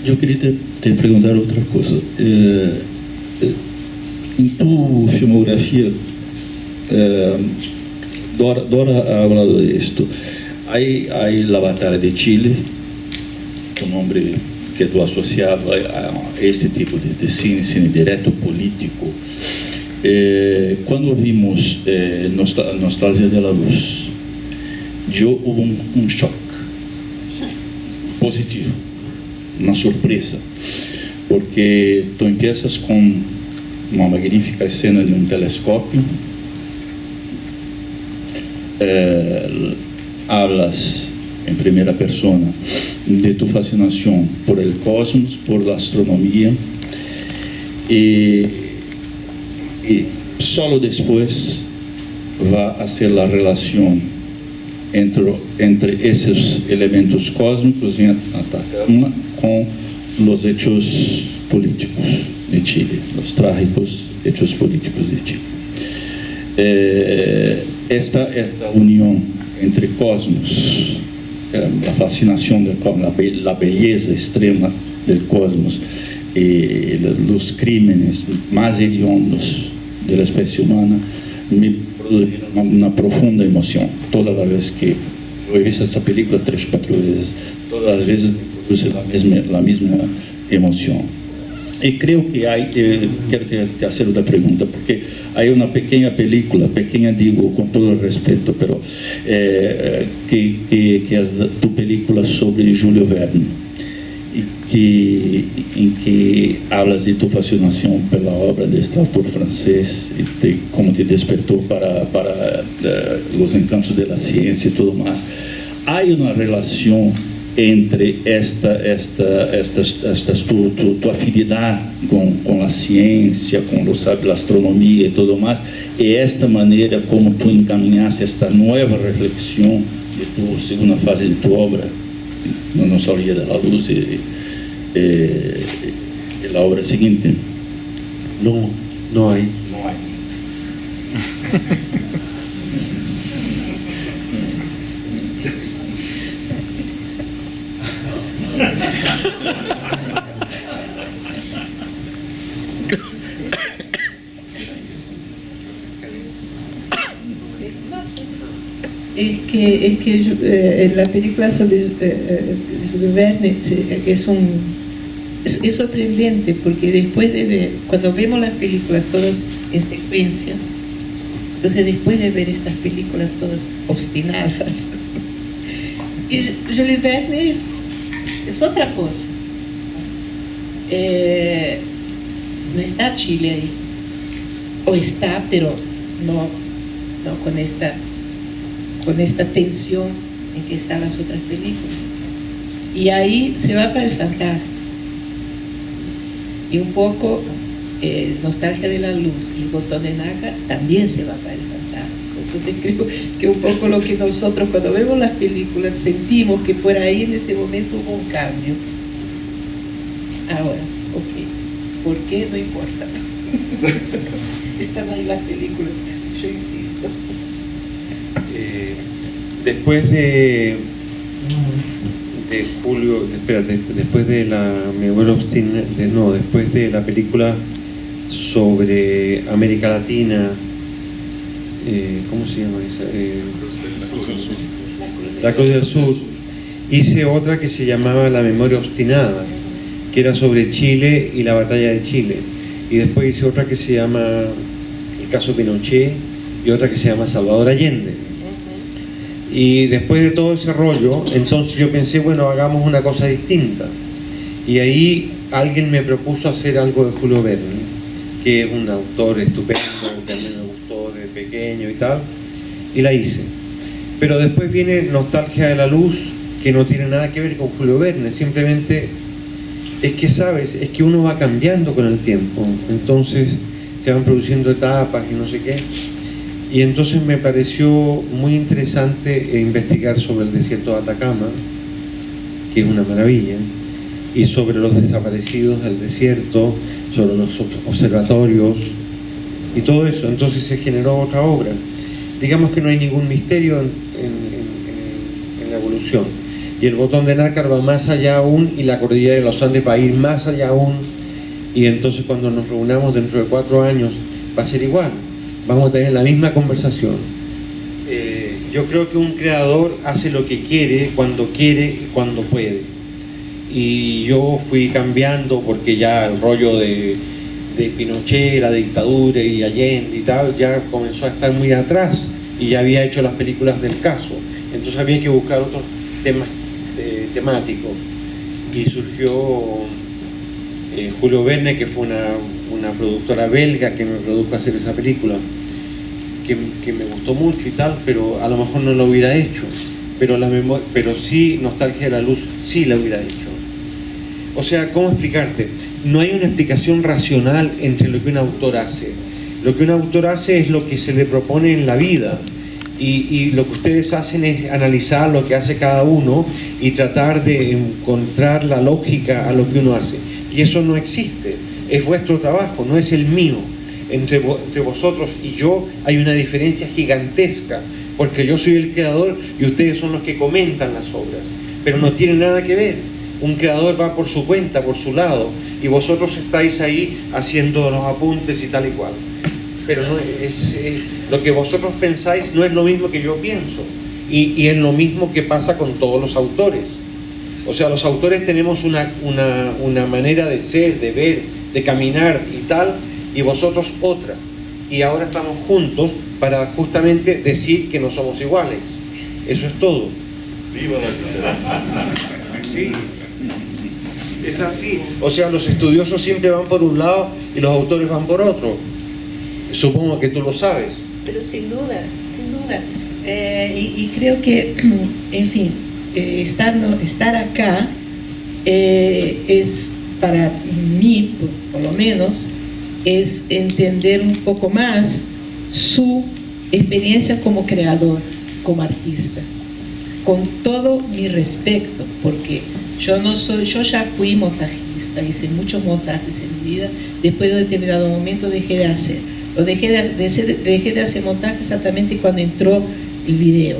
Yo quería te preguntar otra cosa. En tu filmografía, Dora ha hablado de esto. Hay la batalla de Chile, un nombre que tú has asociado a este tipo de cine directo político. Cuando vimos Nostalgia de la Luz, hubo un shock positivo, una sorpresa, porque tú empiezas con una magnífica escena de un telescopio, hablas en primera persona de tu fascinación por el cosmos, por la astronomía, y solo después va a hacer la relación entre esos elementos cósmicos en Atacama con los hechos políticos de Chile, los trágicos hechos políticos de Chile. esta unión entre cosmos, la fascinación del cosmos, la belleza extrema del cosmos y los crímenes más hediondos de la especie humana, me produjeron una profunda emoción. Toda la vez que yo he visto esta película 3 o 4 veces, todas las veces me produce la misma emoción. Y creo que hay, quiero te hacer una pregunta, porque hay una pequeña película, pequeña digo con todo el respeto, pero que es tu película sobre Julio Verne, en que hablas de tu fascinación por la obra de este autor francés, y de cómo te despertó para los encantos de la ciencia y todo más. Hay una relación entre tu afinidad con la ciencia, con la astronomía y todo más, y esta manera como tú encaminaste esta nueva reflexión de tu segunda fase de tu obra, No se orilla de la luz, y la obra siguiente. No hay. Es que la película sobre Julio Verne es sorprendente, porque después de ver, cuando vemos las películas todas en secuencia, entonces después de ver estas películas todas obstinadas, y Julio Verne es otra cosa. No está Chile ahí, o está, pero no con esta tensión en que están las otras películas. Y ahí se va para el fantástico. Y un poco Nostalgia de la Luz y El Botón de Nácar también se va para el fantástico. Entonces creo que un poco lo que nosotros cuando vemos las películas sentimos que por ahí en ese momento hubo un cambio. Ahora, ok, ¿por qué? No importa. Están ahí las películas, yo insisto. Después de Julio, espérate, después de la memoria obstinada, después de la película sobre América Latina, ¿cómo se llama esa? La Cruz del Sur. Hice otra que se llamaba La memoria obstinada, que era sobre Chile y la batalla de Chile. Y después hice otra que se llama El caso Pinochet y otra que se llama Salvador Allende. Y después de todo ese rollo, entonces yo pensé, bueno, hagamos una cosa distinta. Y ahí alguien me propuso hacer algo de Julio Verne, que es un autor estupendo, que a mí me gustó de pequeño y tal, y la hice. Pero después viene Nostalgia de la Luz, que no tiene nada que ver con Julio Verne, simplemente es que, ¿sabes? Es que uno va cambiando con el tiempo, entonces se van produciendo etapas y no sé qué. Y entonces me pareció muy interesante investigar sobre el desierto de Atacama, que es una maravilla, y sobre los desaparecidos del desierto, sobre los observatorios y todo eso. Entonces se generó otra obra. Digamos que no hay ningún misterio en la evolución. Y El Botón de Nácar va más allá aún, y la cordillera de los Andes va a ir más allá aún. Y entonces cuando nos reunamos dentro de 4 años va a ser igual. Vamos a tener la misma conversación. Yo creo que un creador hace lo que quiere y cuando puede. Y yo fui cambiando porque ya el rollo de Pinochet, la dictadura y Allende y tal, ya comenzó a estar muy atrás y ya había hecho las películas del caso. Entonces había que buscar otros temas temáticos. Y surgió Julio Verne, que fue una productora belga que me produjo hacer esa película, que me gustó mucho y tal, pero a lo mejor no lo hubiera hecho, pero sí Nostalgia de la Luz sí la hubiera hecho. O sea, ¿cómo explicarte? No hay una explicación racional entre lo que un autor hace. Lo que un autor hace es lo que se le propone en la vida, y lo que ustedes hacen es analizar lo que hace cada uno y tratar de encontrar la lógica a lo que uno hace, y eso no existe. Es vuestro trabajo, no es el mío. entre vosotros y yo hay una diferencia gigantesca, porque yo soy el creador y ustedes son los que comentan las obras, pero no tiene nada que ver. Un creador va por su cuenta, por su lado, y vosotros estáis ahí haciendo los apuntes y tal y cual. Pero no es, lo que vosotros pensáis no es lo mismo que yo pienso, y es lo mismo que pasa con todos los autores. O sea, los autores tenemos una manera de ser, de ver, de caminar y tal, y vosotros otra. Y ahora estamos juntos para justamente decir que no somos iguales. Eso es todo. Viva la diferencia. Sí. Es así. O sea, los estudiosos siempre van por un lado y los autores van por otro. Supongo que tú lo sabes. Pero sin duda, sin duda. Y creo que, en fin, estar acá es, para mí, por lo menos, es entender un poco más su experiencia como creador, como artista, con todo mi respeto, porque yo ya fui montajista, hice muchos montajes en mi vida, después de un determinado momento dejé de hacer. Dejé de hacer montaje exactamente cuando entró el video,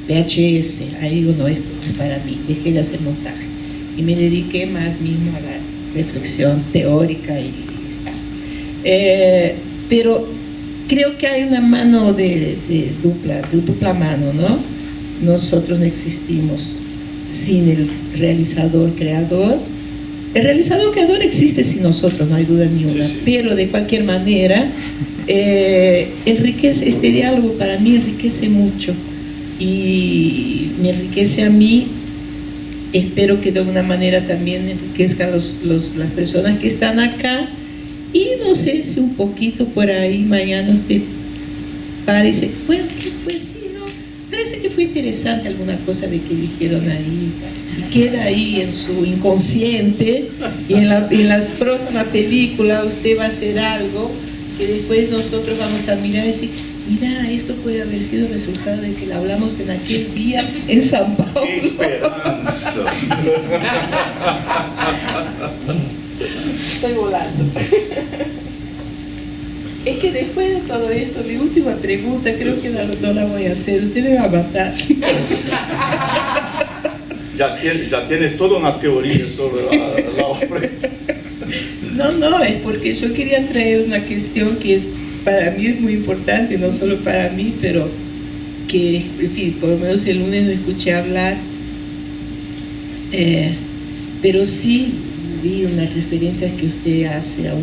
VHS, ahí digo, no, esto no es para mí, dejé de hacer montaje. Y me dediqué más mismo a la reflexión teórica y está. Pero creo que hay una mano de dupla mano, ¿no? Nosotros no existimos sin el realizador creador. El realizador creador existe sin nosotros, no hay duda ni una, pero de cualquier manera enriquece, este diálogo para mí enriquece mucho y me enriquece a mí. Espero que de alguna manera también enriquezca a las personas que están acá, y no sé si un poquito por ahí mañana usted parece, bueno, ¿qué fue? Sí, no, parece que fue interesante alguna cosa de que dijeron ahí, y queda ahí en su inconsciente, y en la próxima película usted va a hacer algo que después nosotros vamos a mirar y decir, mira, esto puede haber sido el resultado de que lo hablamos en aquel día en San Paulo. ¡Qué esperanza! Estoy volando. Es que después de todo esto, mi última pregunta, creo que no la voy a hacer. Usted me va a matar. Ya tienes toda una teoría sobre la obra. No, es porque yo quería traer una cuestión que para mí es muy importante, no solo para mí, pero que, en fin, por lo menos el lunes no escuché hablar, pero sí vi unas referencias que usted hace a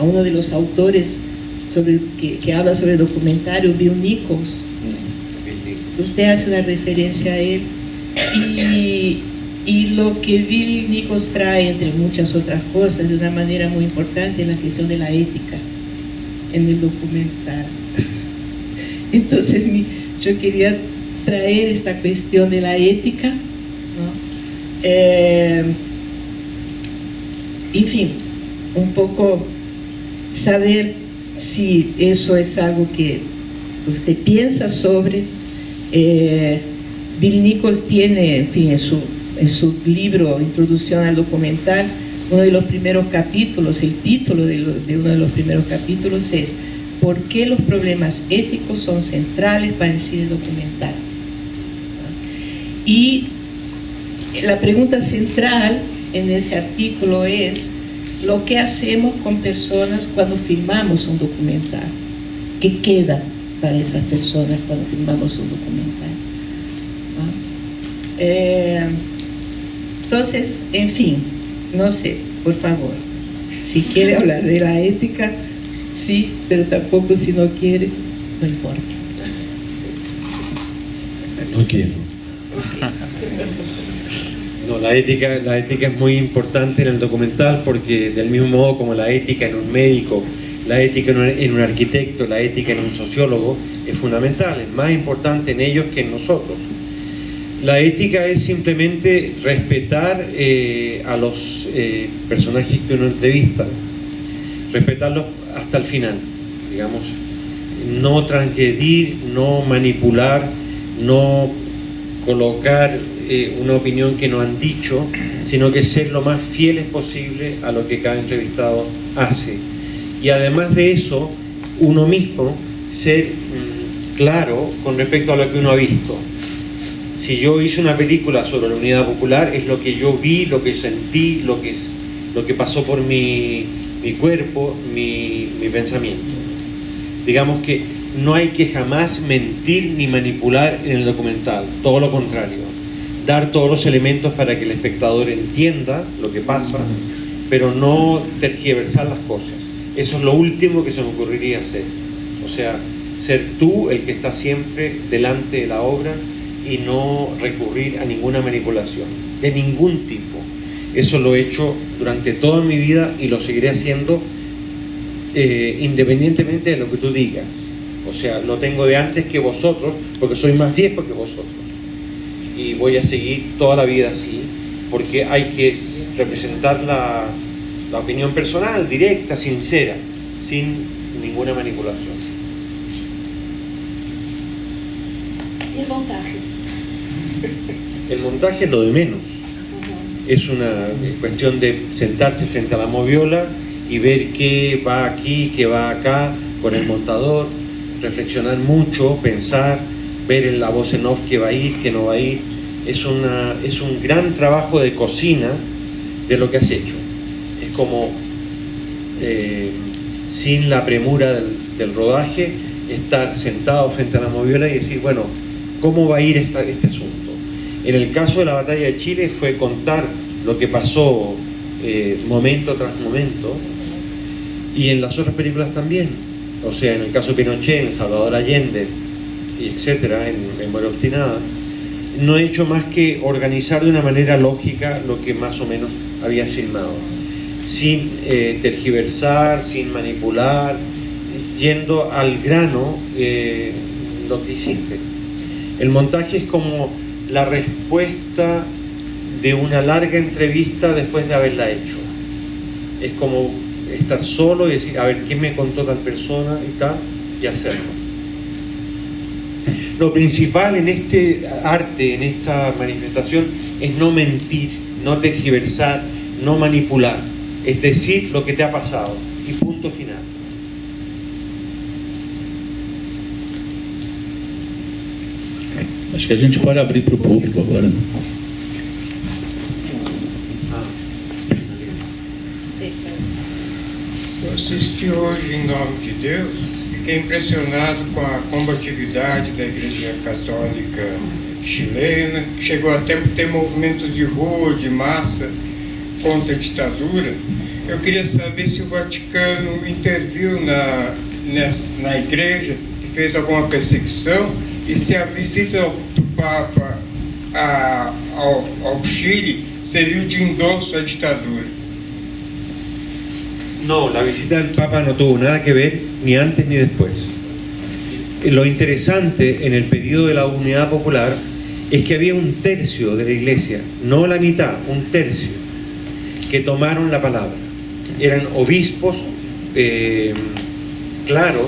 uno de los autores que habla sobre documentarios, Bill Nichols. Usted hace una referencia a él, y lo que Bill Nichols trae, entre muchas otras cosas, de una manera muy importante, es la cuestión de la ética en el documental. Entonces yo quería traer esta cuestión de la ética, ¿no? En fin, un poco saber si eso es algo que usted piensa sobre. Bill Nichols tiene, en fin, en su libro Introducción al documental, uno de los primeros capítulos, el título de uno de los primeros capítulos es ¿por qué los problemas éticos son centrales para el cine documental? Y la pregunta central en ese artículo es lo que hacemos con personas cuando filmamos un documental. ¿Qué queda para esas personas cuando filmamos un documental? Entonces, en fin, no sé, por favor, si quiere hablar de la ética, sí, pero tampoco si no quiere, no importa. No quiero. No, la ética es muy importante en el documental, porque del mismo modo como la ética en un médico, la ética en un arquitecto, la ética en un sociólogo es fundamental, es más importante en ellos que en nosotros. La ética es simplemente respetar a los personajes que uno entrevista, respetarlos hasta el final, digamos, no transgredir, no manipular, no colocar una opinión que no han dicho, sino que ser lo más fieles posible a lo que cada entrevistado hace. Y además de eso, uno mismo ser claro con respecto a lo que uno ha visto. Si yo hice una película sobre la Unidad Popular, es lo que yo vi, lo que sentí, lo que pasó por mi cuerpo, mi pensamiento. Digamos que no hay que jamás mentir ni manipular en el documental, todo lo contrario. Dar todos los elementos para que el espectador entienda lo que pasa, pero no tergiversar las cosas. Eso es lo último que se me ocurriría hacer. O sea, ser tú el que está siempre delante de la obra y no recurrir a ninguna manipulación, de ningún tipo. Eso lo he hecho durante toda mi vida y lo seguiré haciendo independientemente de lo que tú digas. O sea, lo tengo de antes que vosotros, porque soy más viejo que vosotros. Y voy a seguir toda la vida así, porque hay que representar la opinión personal, directa, sincera, sin ninguna manipulación. ¿Y el montaje? El montaje es lo de menos. Es una cuestión de sentarse frente a la moviola y ver qué va aquí, qué va acá, con el montador, reflexionar mucho, pensar, ver en la voz en off qué va a ir, qué no va a ir. Es un gran trabajo de cocina de lo que has hecho. Es como, sin la premura del rodaje, estar sentado frente a la moviola y decir, bueno, ¿cómo va a ir este asunto? En el caso de la batalla de Chile fue contar lo que pasó momento tras momento, y en las otras películas también. O sea, en el caso de Pinochet, en Salvador Allende, y etcétera, en Muerte Obstinada, no he hecho más que organizar de una manera lógica lo que más o menos había filmado, sin tergiversar, sin manipular, yendo al grano lo que hiciste. El montaje es como la respuesta de una larga entrevista después de haberla hecho. Es como estar solo y decir, a ver, ¿qué me contó tal persona y tal? Y hacerlo. Lo principal en este arte, en esta manifestación, es no mentir, no tergiversar, no manipular. Es decir lo que te ha pasado y punto final. Acho que a gente pode abrir para o público agora. Eu assisti hoje, em nome de Deus, fiquei impressionado com a combatividade da Igreja Católica chilena, que chegou até a ter movimentos de rua, de massa, contra a ditadura. Eu queria saber se o Vaticano interviu na Igreja, se fez alguma perseguição, e se a visita do Papa ao Chile serviu de endosso à ditadura. No, la visita del Papa no tuvo nada que ver ni antes ni después. Lo interesante en el periodo de la Unidad Popular es que había un tercio de la Iglesia, no la mitad, un tercio, que tomaron la palabra. Eran obispos claros,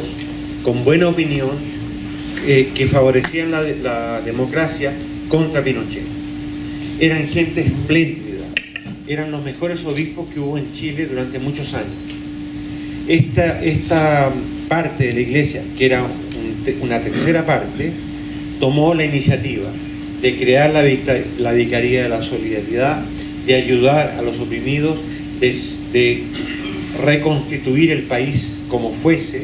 con buena opinión, que favorecían la democracia contra Pinochet. Eran gente espléndida, eran los mejores obispos que hubo en Chile durante muchos años. Esta parte de la Iglesia, que era una tercera parte, tomó la iniciativa de crear la Vicaría de la Solidaridad, de ayudar a los oprimidos, de reconstituir el país como fuese,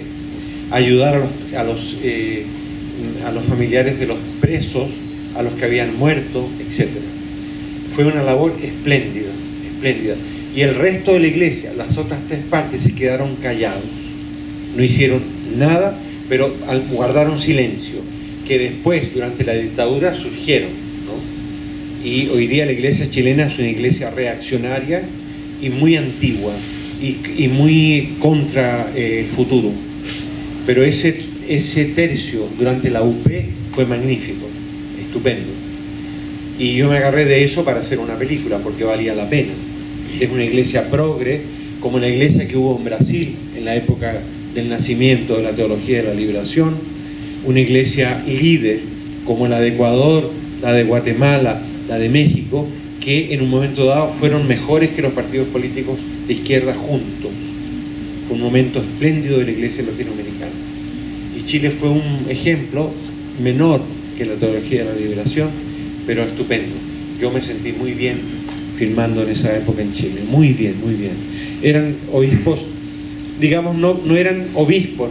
ayudar a los familiares de los presos, a los que habían muerto, etc. Fue una labor espléndida, espléndida. Y el resto de la Iglesia, las otras tres partes, se quedaron callados. No hicieron nada, pero guardaron silencio, que después, durante la dictadura, surgieron, ¿no? Y hoy día la Iglesia chilena es una iglesia reaccionaria y muy antigua, y muy contra el futuro. Pero ese tercio durante la UP fue magnífico, estupendo. Y yo me agarré de eso para hacer una película, porque valía la pena. Es una iglesia progre, como la iglesia que hubo en Brasil en la época del nacimiento de la teología de la liberación, una iglesia líder como la de Ecuador, la de Guatemala, la de México, que en un momento dado fueron mejores que los partidos políticos de izquierda juntos. Fue un momento espléndido de la iglesia latinoamericana. Y Chile fue un ejemplo menor que la teología de la liberación, pero estupendo. Yo me sentí muy bien filmando en esa época en Chile, muy bien, muy bien. Eran obispos, digamos, no eran obispos,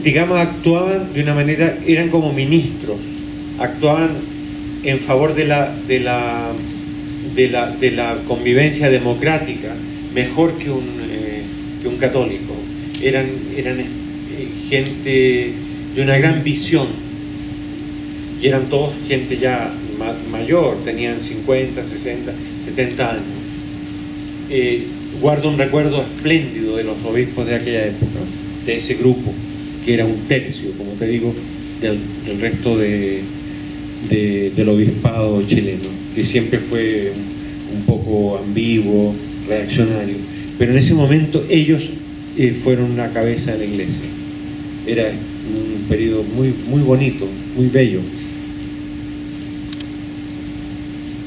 digamos, actuaban de una manera, eran como ministros, actuaban en favor de la convivencia democrática mejor que un católico. Eran gente de una gran visión, y eran todos gente ya mayor, tenían 50, 60, 70 años. Guardo un recuerdo espléndido de los obispos de aquella época, de ese grupo, que era un tercio, como te digo, del resto del obispado chileno, que siempre fue un poco ambiguo, reaccionario, pero en ese momento ellos fueron la cabeza de la iglesia. Era un periodo muy, muy bonito, muy bello.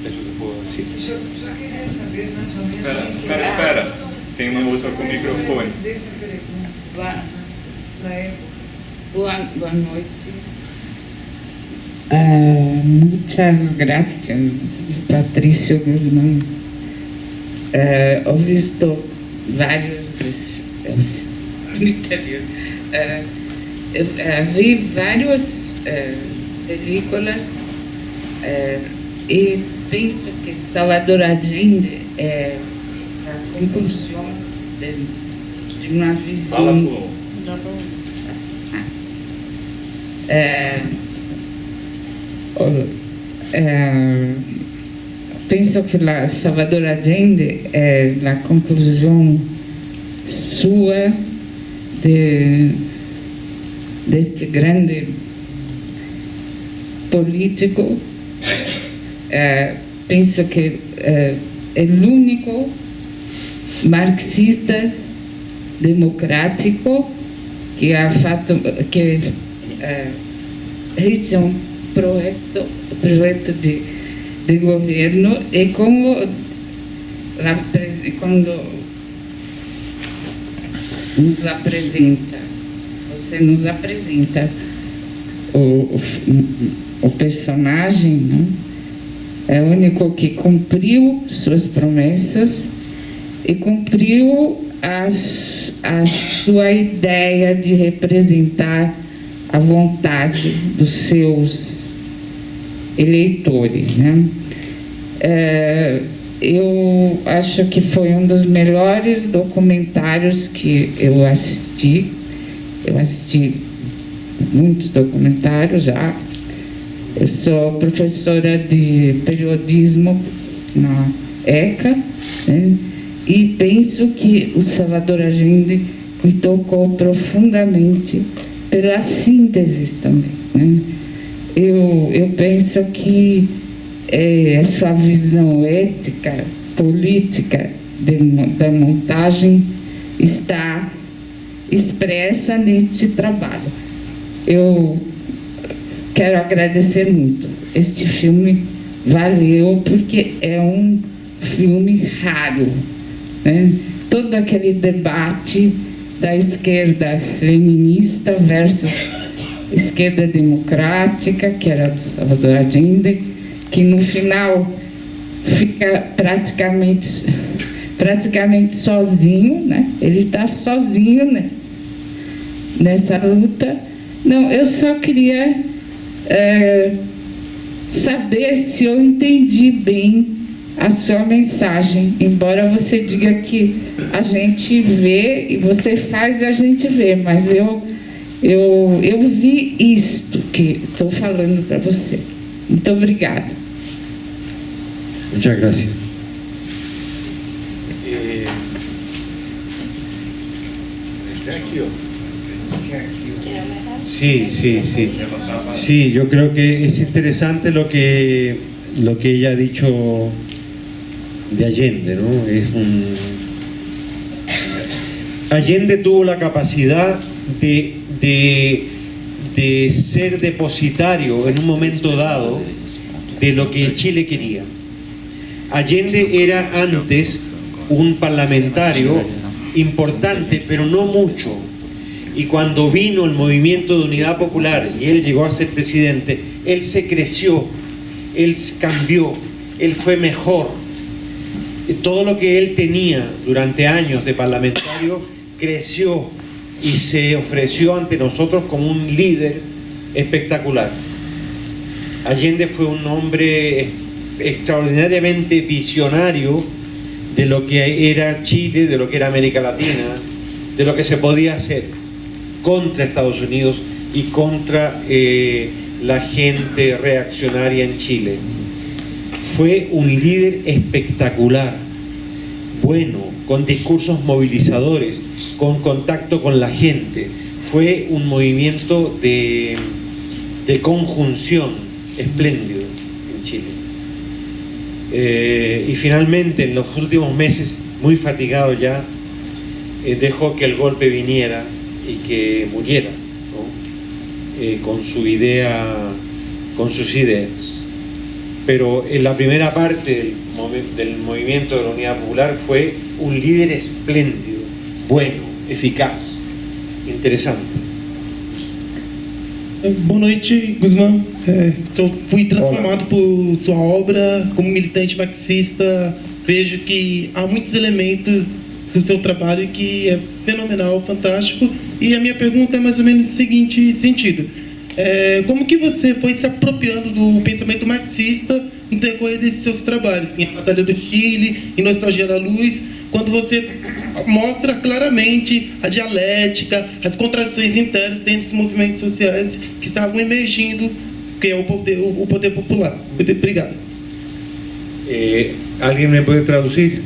Eso te puedo decir. Yo queria saber mais ou menos... Espera. Tem uma moça com microfone. Boa noite. Muchas gracias, Patricio Guzmán. He visto vários vi várias películas e penso que Salvador Allende é a conclusão de uma visão. Penso que Salvador Allende é a conclusão sua deste grande político. Penso que é o único marxista democrático que ha fatto que esse é um projeto de governo, e como quando você nos apresenta o personagem, né? É o único que cumpriu suas promessas e cumpriu a sua ideia de representar a vontade dos seus eleitores, né? Eu acho que foi um dos melhores documentários que eu assisti. Eu assisti muitos documentários já. Eu sou professora de periodismo na ECA, né? E penso que o Salvador Allende me tocou profundamente pela síntese também, né? Eu penso que essa visão ética, política da montagem está expressa neste trabalho. Eu quero agradecer muito. Este filme valeu porque é um filme raro, né? Todo aquele debate da esquerda leninista versus esquerda democrática, que era do Salvador Allende, que no final fica praticamente sozinho, né? Ele está sozinho, né? Nessa luta. Não, eu só queria saber se eu entendi bem a sua mensagem, embora você diga que a gente vê e você faz e a gente vê, mas eu vi isto que estou falando para você. Muito obrigada. Muchas gracias. Sí. Sí, yo creo que es interesante lo que ella ha dicho de Allende, ¿no? Allende tuvo la capacidad de ser depositario en un momento dado de lo que Chile quería. Allende era antes un parlamentario importante, pero no mucho. Y cuando vino el movimiento de Unidad Popular y él llegó a ser presidente, él se creció, él cambió, él fue mejor. Todo lo que él tenía durante años de parlamentario creció y se ofreció ante nosotros como un líder espectacular. Allende fue un hombre extraordinariamente visionario de lo que era Chile, de lo que era América Latina, de lo que se podía hacer contra Estados Unidos y contra la gente reaccionaria en Chile. Fue un líder espectacular, bueno, con discursos movilizadores, con contacto con la gente. Fue un movimiento de conjunción espléndido en Chile. Y finalmente, en los últimos meses, muy fatigado ya, dejó que el golpe viniera y que muriera, ¿no? Con su idea, con sus ideas. Pero en la primera parte del movimiento de la Unidad Popular fue un líder espléndido, bueno, eficaz, interesante. Boa noite, Guzmán. Fui transformado por sua obra como militante marxista. Vejo que há muitos elementos do seu trabalho que é fenomenal, fantástico. E a minha pergunta é mais ou menos no seguinte sentido. Como que você foi se apropriando do pensamento marxista no decorrer desses seus trabalhos, em A Batalha do Chile, em Nostalgia da Luz, quando você mostra claramente a dialética, as contradições internas dentro dos movimentos sociais que estavam emergindo, que é o poder popular. Obrigado. ¿Alguien me puede traducir?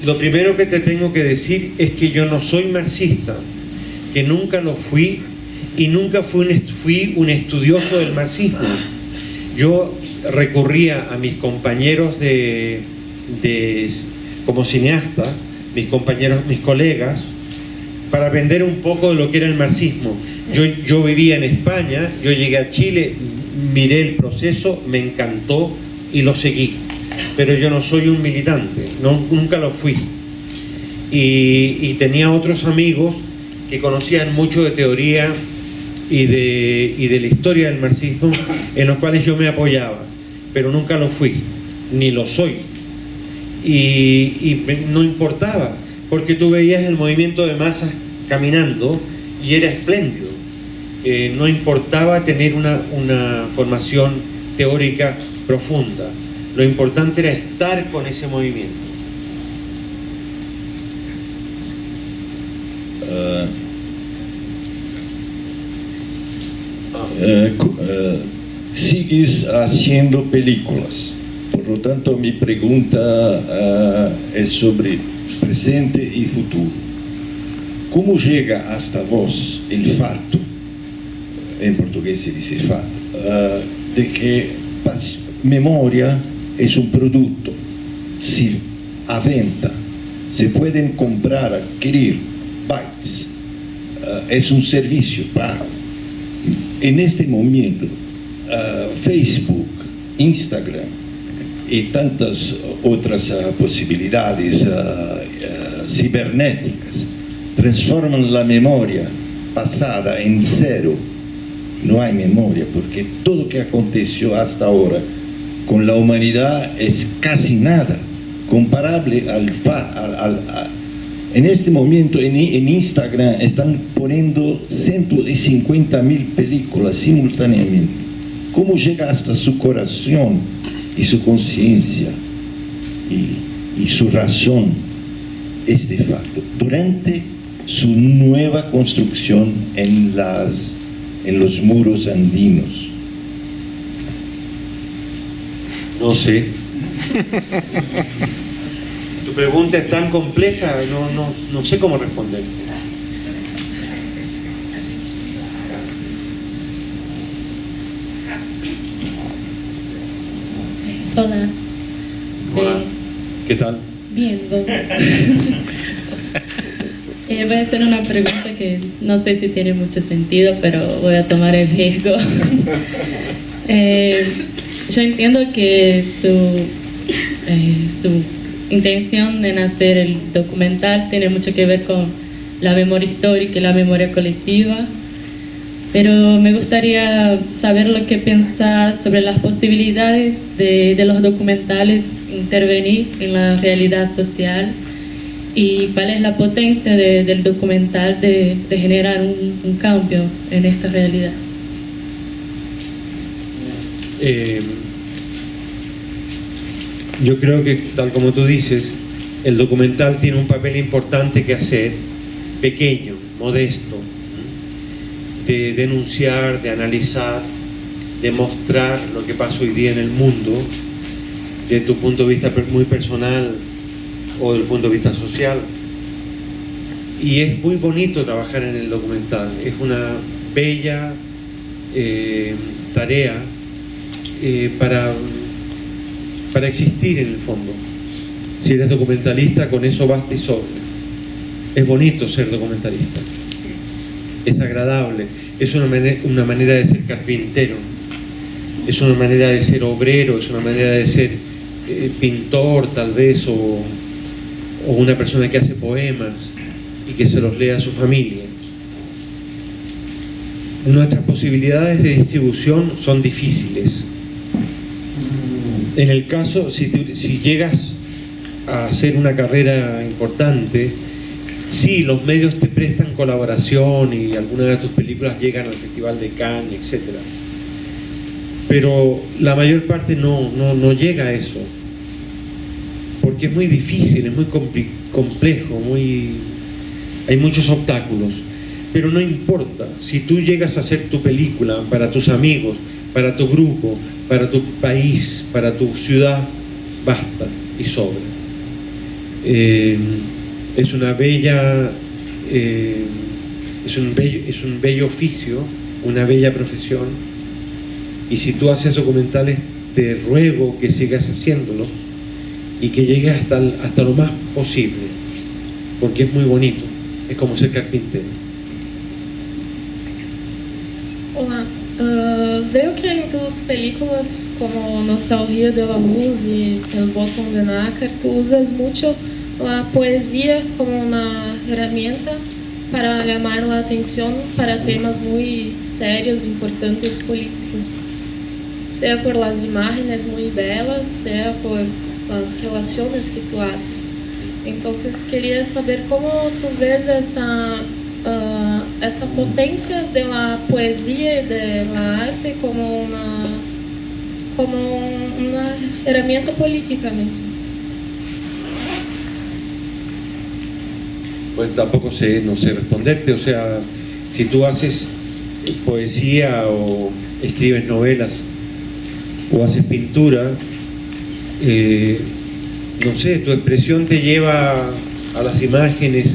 Lo primero que te tengo que decir es que yo no soy marxista, que nunca lo fui y nunca fui un estudioso del marxismo. Yo recurría a mis compañeros como cineasta, mis colegas, para aprender un poco de lo que era el marxismo. Yo vivía en España, yo llegué a Chile, miré el proceso, me encantó y lo seguí. Pero yo no soy un militante, nunca lo fui. Y tenía otros amigos que conocían mucho de teoría y de la historia del marxismo, en los cuales yo me apoyaba, pero nunca lo fui, ni lo soy. Y no importaba, porque tú veías el movimiento de masas caminando y era espléndido. No importaba tener una formación teórica profunda. Lo importante era estar con ese movimiento. Sigues haciendo películas. Por lo tanto, mi pregunta es sobre presente y futuro. ¿Cómo llega hasta vos el fato, en portugués se dice fato, de que memoria es un producto, si a venta, se pueden comprar, adquirir bytes, es un servicio pago. En este momento, Facebook, Instagram y tantas otras posibilidades cibernéticas transforman la memoria pasada en cero. No hay memoria porque todo lo que aconteció hasta ahora con la humanidad es casi nada comparable en este momento en Instagram están poniendo 150.000 películas simultáneamente. ¿Cómo llega hasta su corazón y su conciencia y su razón este facto durante su nueva construcción en los muros andinos? No sé. Tu pregunta es tan compleja, no sé cómo responder. Olá, ¿Qué tal? Bien, voy a hacer una pregunta que no sé si tiene mucho sentido, pero voy a tomar el riesgo. Yo entiendo que su intención en hacer el documental tiene mucho que ver con la memoria histórica y la memoria colectiva, pero me gustaría saber lo que piensas sobre las posibilidades de los documentales intervenir en la realidad social y cuál es la potencia del documental de generar un cambio en esta realidad. Yo creo que, tal como tú dices, el documental tiene un papel importante que hacer, pequeño, modesto, de denunciar, de analizar, de mostrar lo que pasa hoy día en el mundo, desde tu punto de vista muy personal o del punto de vista social. Y es muy bonito trabajar en el documental, es una bella tarea para existir en el fondo. Si eres documentalista, con eso basta y sobra. Es bonito ser documentalista, es agradable, es una manera de ser carpintero, es una manera de ser obrero, es una manera de ser pintor tal vez, o una persona que hace poemas y que se los lee a su familia. Nuestras posibilidades de distribución son difíciles. En el caso, si llegas a hacer una carrera importante, sí, los medios te prestan colaboración y algunas de tus películas llegan al Festival de Cannes, etc. Pero la mayor parte no llega a eso, porque es muy difícil, es muy complejo, hay muchos obstáculos. Pero no importa, si tú llegas a hacer tu película para tus amigos, para tu grupo, para tu país, para tu ciudad, basta y sobra. Es una bella, es un bello oficio, una bella profesión, y si tú haces documentales te ruego que sigas haciéndolo y que llegues hasta lo más posible, porque es muy bonito, es como ser carpintero. Olá, veo que em tus películas como Nostalgia de la Luz y El Botón de Nácar, tú usas mucho la poesía como una herramienta para llamar la atención para temas muy serios, importantes, políticos. Sea por las imágenes muy belas, sea por las relaciones que tú haces. Entonces quería saber cómo tú ves essa potência da poesia e da arte como uma ferramenta política mesmo. Pues tampoco no sé responderte, o sea, si tú haces poesía o escribes novelas o haces pintura, no sé, tu expresión te lleva a las imágenes,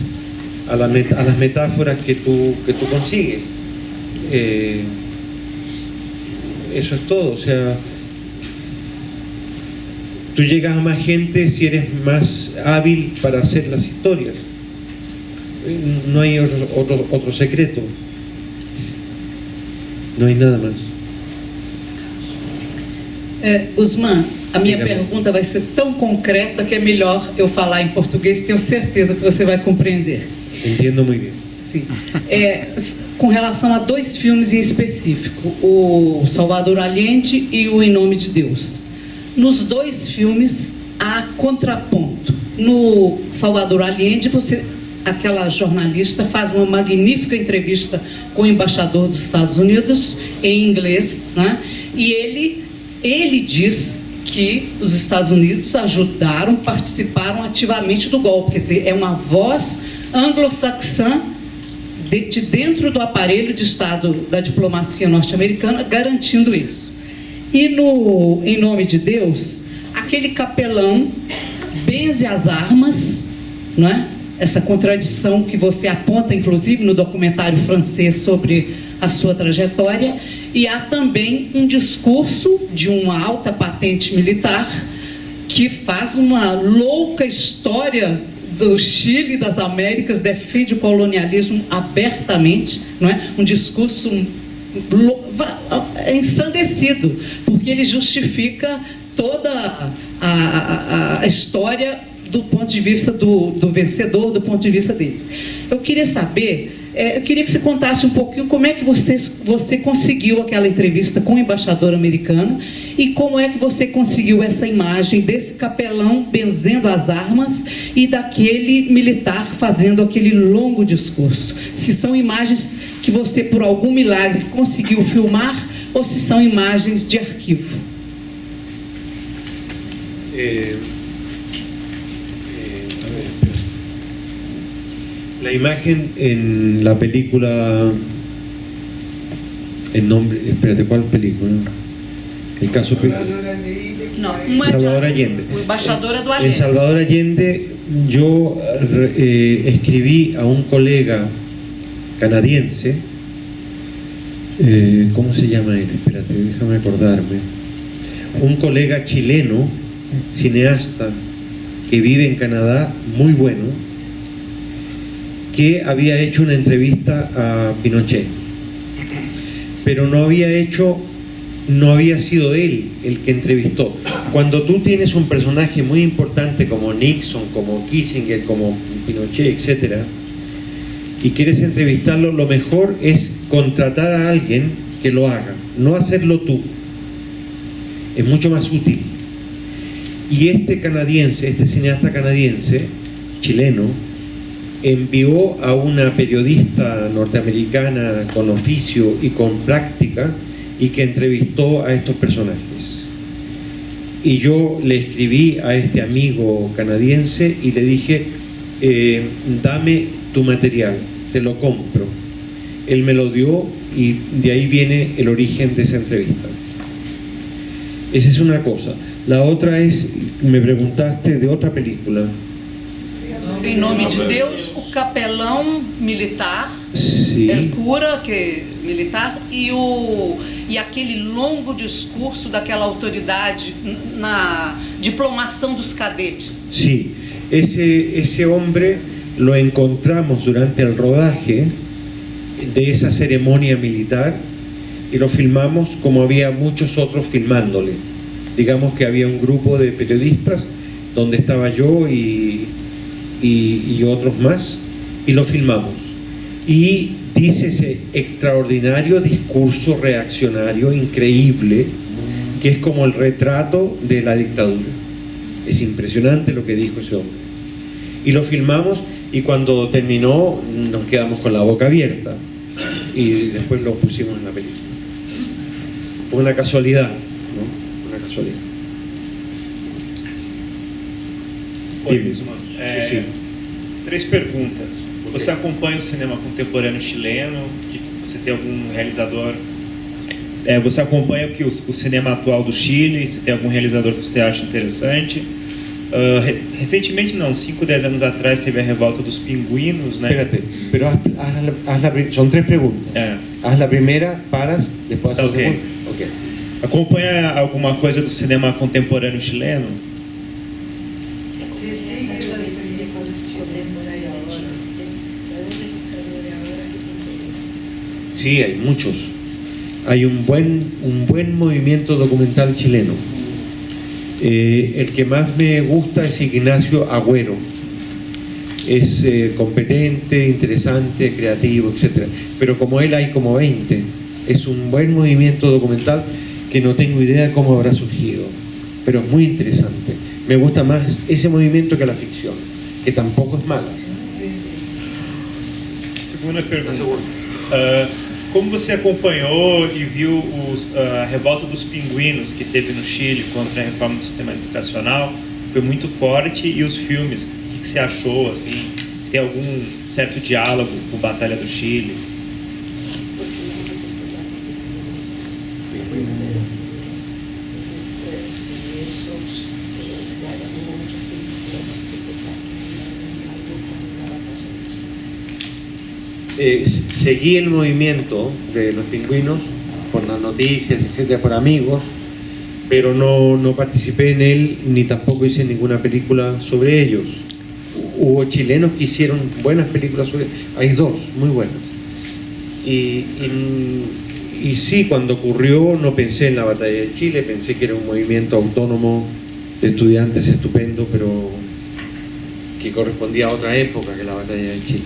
a las metáforas que tú consigues. Eso es todo, o sea, tú llegas a más gente si eres más hábil para hacer las historias. No hay otro secreto, não há nada mais. Usman, a minha pergunta vai ser tão concreta que é melhor eu falar em português, tenho certeza que você vai compreender. Entendo muito bem. Sim. Com relação a dois filmes em específico, o Salvador Allende e o Em Nome de Deus. Nos dois filmes há contraponto. No Salvador Allende, aquela jornalista faz uma magnífica entrevista com o embaixador dos Estados Unidos em inglês, né? E ele diz que os Estados Unidos ajudaram, participaram ativamente do golpe, quer dizer, é uma voz anglo-saxã de dentro do aparelho de Estado da diplomacia norte-americana garantindo isso. E no Em Nome de Deus, aquele capelão benze as armas, não é? Essa contradição que você aponta, inclusive, no documentário francês sobre a sua trajetória, e há também um discurso de uma alta patente militar que faz uma louca história do Chile, das Américas, defende o colonialismo abertamente, não é? Um discurso ensandecido, porque ele justifica toda a história do ponto de vista do vencedor, do ponto de vista deles. Eu queria saber, eu queria que você contasse um pouquinho como é que você conseguiu aquela entrevista com o embaixador americano e como é que você conseguiu essa imagem desse capelão benzendo as armas e daquele militar fazendo aquele longo discurso. Se são imagens que você, por algum milagre, conseguiu filmar ou se são imagens de arquivo. La imagen en la película, el nombre, espérate, ¿cuál película? El caso Não, uma Salvador Allende. O embaixador é do Allende. En Salvador Allende yo escribí a un colega canadiense, ¿cómo se llama él? Espérate, déjame acordarme. Un colega chileno, cineasta, que vive en Canadá, muy bueno, que había hecho una entrevista a Pinochet, pero no había sido él el que entrevistó. Cuando tú tienes un personaje muy importante como Nixon, como Kissinger, como Pinochet, etc., y quieres entrevistarlo, lo mejor es contratar a alguien que lo haga, no hacerlo tú. Es mucho más útil. Y este cineasta canadiense, chileno, envió a una periodista norteamericana con oficio y con práctica y que entrevistó a estos personajes. Y yo le escribí a este amigo canadiense y le dije, dame tu material, te lo compro. Él me lo dio y de ahí viene el origen de esa entrevista. Esa es una cosa. La otra es, me preguntaste de otra película. Em nome de Deus, o capelão militar, Sim. cura que militar e aquele longo discurso daquela autoridade na diplomação dos cadetes. Sí, ese hombre lo encontramos durante el rodaje de esa ceremonia militar y lo filmamos como había muchos otros filmándole. Digamos que había un grupo de periodistas donde estaba yo y otros más, y lo filmamos. Y dice ese extraordinario discurso reaccionario increíble, que es como el retrato de la dictadura. Es impresionante lo que dijo ese hombre. Y lo filmamos y cuando terminó nos quedamos con la boca abierta y después lo pusimos en la película. Fue una casualidad, ¿no? Una casualidad. Oi, Guzmán. Três perguntas. Você acompanha o cinema contemporâneo chileno? Você tem algum realizador? Você acompanha o cinema atual do Chile? Se tem algum realizador que você acha interessante? Recentemente, não, 5, 10 anos atrás, teve a revolta dos pinguinos, né? Espérate, pero son tres preguntas. Haz la primera, paras, después haces la segunda. Okay. Acompanha alguma coisa do cinema contemporâneo chileno? Sí, hay muchos. Hay un buen movimiento documental chileno. El que más me gusta es Ignacio Agüero. Es competente, interesante, creativo, etc. Pero como él hay como 20. Es un buen movimiento documental que no tengo idea de cómo habrá surgido. Pero es muy interesante. Me gusta más ese movimiento que la ficción, que tampoco es mala. Segunda pergunta. Como você acompanhou e viu a revolta dos pinguinos que teve no Chile contra a reforma do sistema educacional? Foi muito forte. E os filmes, o que você achou? Assim, se tem algum certo diálogo com a Batalha do Chile? Seguí el movimiento de los pingüinos por las noticias, etcétera, por amigos, pero no participé en él ni tampoco hice ninguna película sobre ellos. Hubo chilenos que hicieron buenas películas sobre ellos. Hay dos muy buenas. Y sí, cuando ocurrió no pensé en la batalla de Chile, pensé que era un movimiento autónomo de estudiantes estupendo, pero que correspondía a otra época que la batalla de Chile.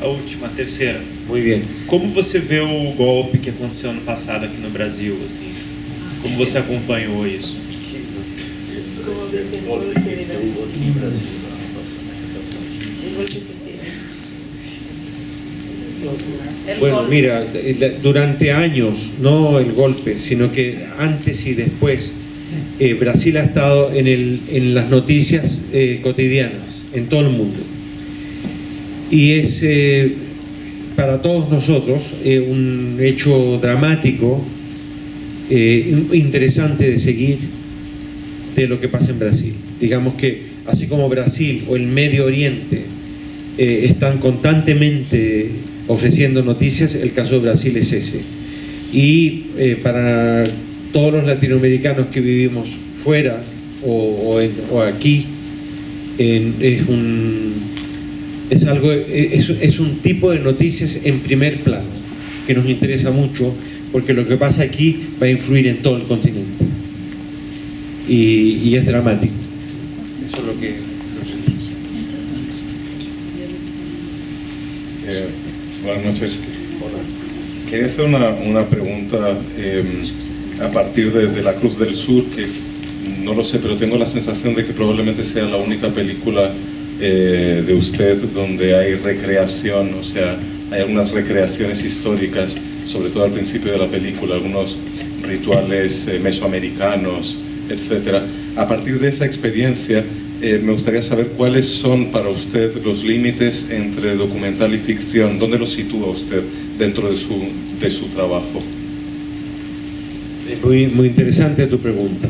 A última, a terceira. Muy bien. Como você vê o golpe que aconteceu ano passado aqui no Brasil? Assim? Como você acompanhou isso? Bueno, mira, durante años, no el golpe, sino que antes y después, Brasil ha estado en las noticias cotidianas, en todo el mundo. Y es para todos nosotros un hecho dramático, interesante de seguir, de lo que pasa en Brasil. Digamos que así como Brasil o el Medio Oriente están constantemente ofreciendo noticias, el caso de Brasil es ese. Y para todos los latinoamericanos que vivimos fuera o aquí, es un tipo de noticias en primer plano que nos interesa mucho, porque lo que pasa aquí va a influir en todo el continente y es dramático. Eso es lo que... Buenas noches. Quería hacer una pregunta a partir de La Cruz del Sur, que no lo sé, pero tengo la sensación de que probablemente sea la única película de usted donde hay recreación, o sea, hay algunas recreaciones históricas, sobre todo al principio de la película, algunos rituales mesoamericanos, etc. A partir de esa experiencia, me gustaría saber cuáles son para usted los límites entre documental y ficción. ¿Dónde lo sitúa usted dentro de su trabajo? Muy interesante tu pregunta.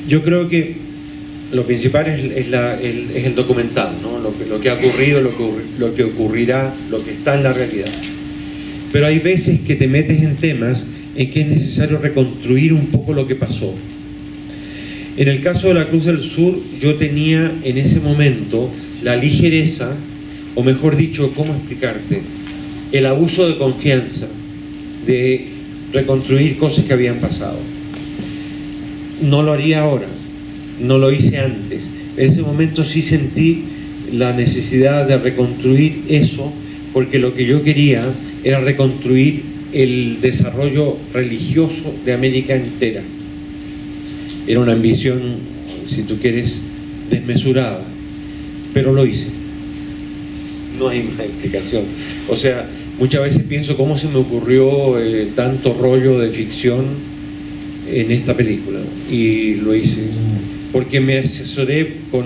Yo creo que lo principal es el documental, ¿no? Lo que ha ocurrido, lo que ocurrirá, lo que está en la realidad. Pero hay veces que te metes en temas en que es necesario reconstruir un poco lo que pasó. En el caso de La Cruz del Sur, yo tenía en ese momento la ligereza, o mejor dicho, ¿cómo explicarte? El abuso de confianza de reconstruir cosas que habían pasado. No lo haría ahora, no lo hice antes. En ese momento sí sentí la necesidad de reconstruir eso, porque lo que yo quería era reconstruir el desarrollo religioso de América entera. Era una ambición, si tú quieres, desmesurada, pero lo hice. No hay más explicación. O sea, muchas veces pienso cómo se me ocurrió tanto rollo de ficción en esta película, y lo hice porque me asesoré con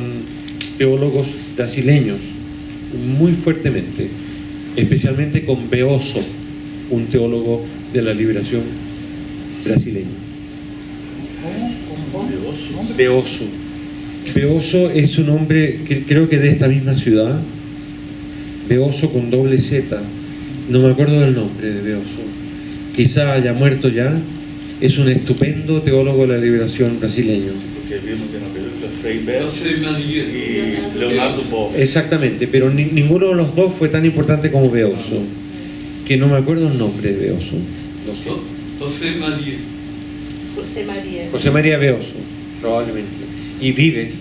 teólogos brasileños muy fuertemente, especialmente con Beoso, un teólogo de la liberación brasileño. Beoso. Beoso es un hombre que creo que de esta misma ciudad, Beoso con doble Z, no me acuerdo del nombre de Beoso, quizá haya muerto ya. Es un estupendo teólogo de la liberación brasileño. Porque vimos en la película Frei Beto y Leonardo Boff. Exactamente, pero ninguno de los dos fue tan importante como Beoso, que no me acuerdo el nombre de Beoso. José María. José María Beoso, probablemente. Y vive.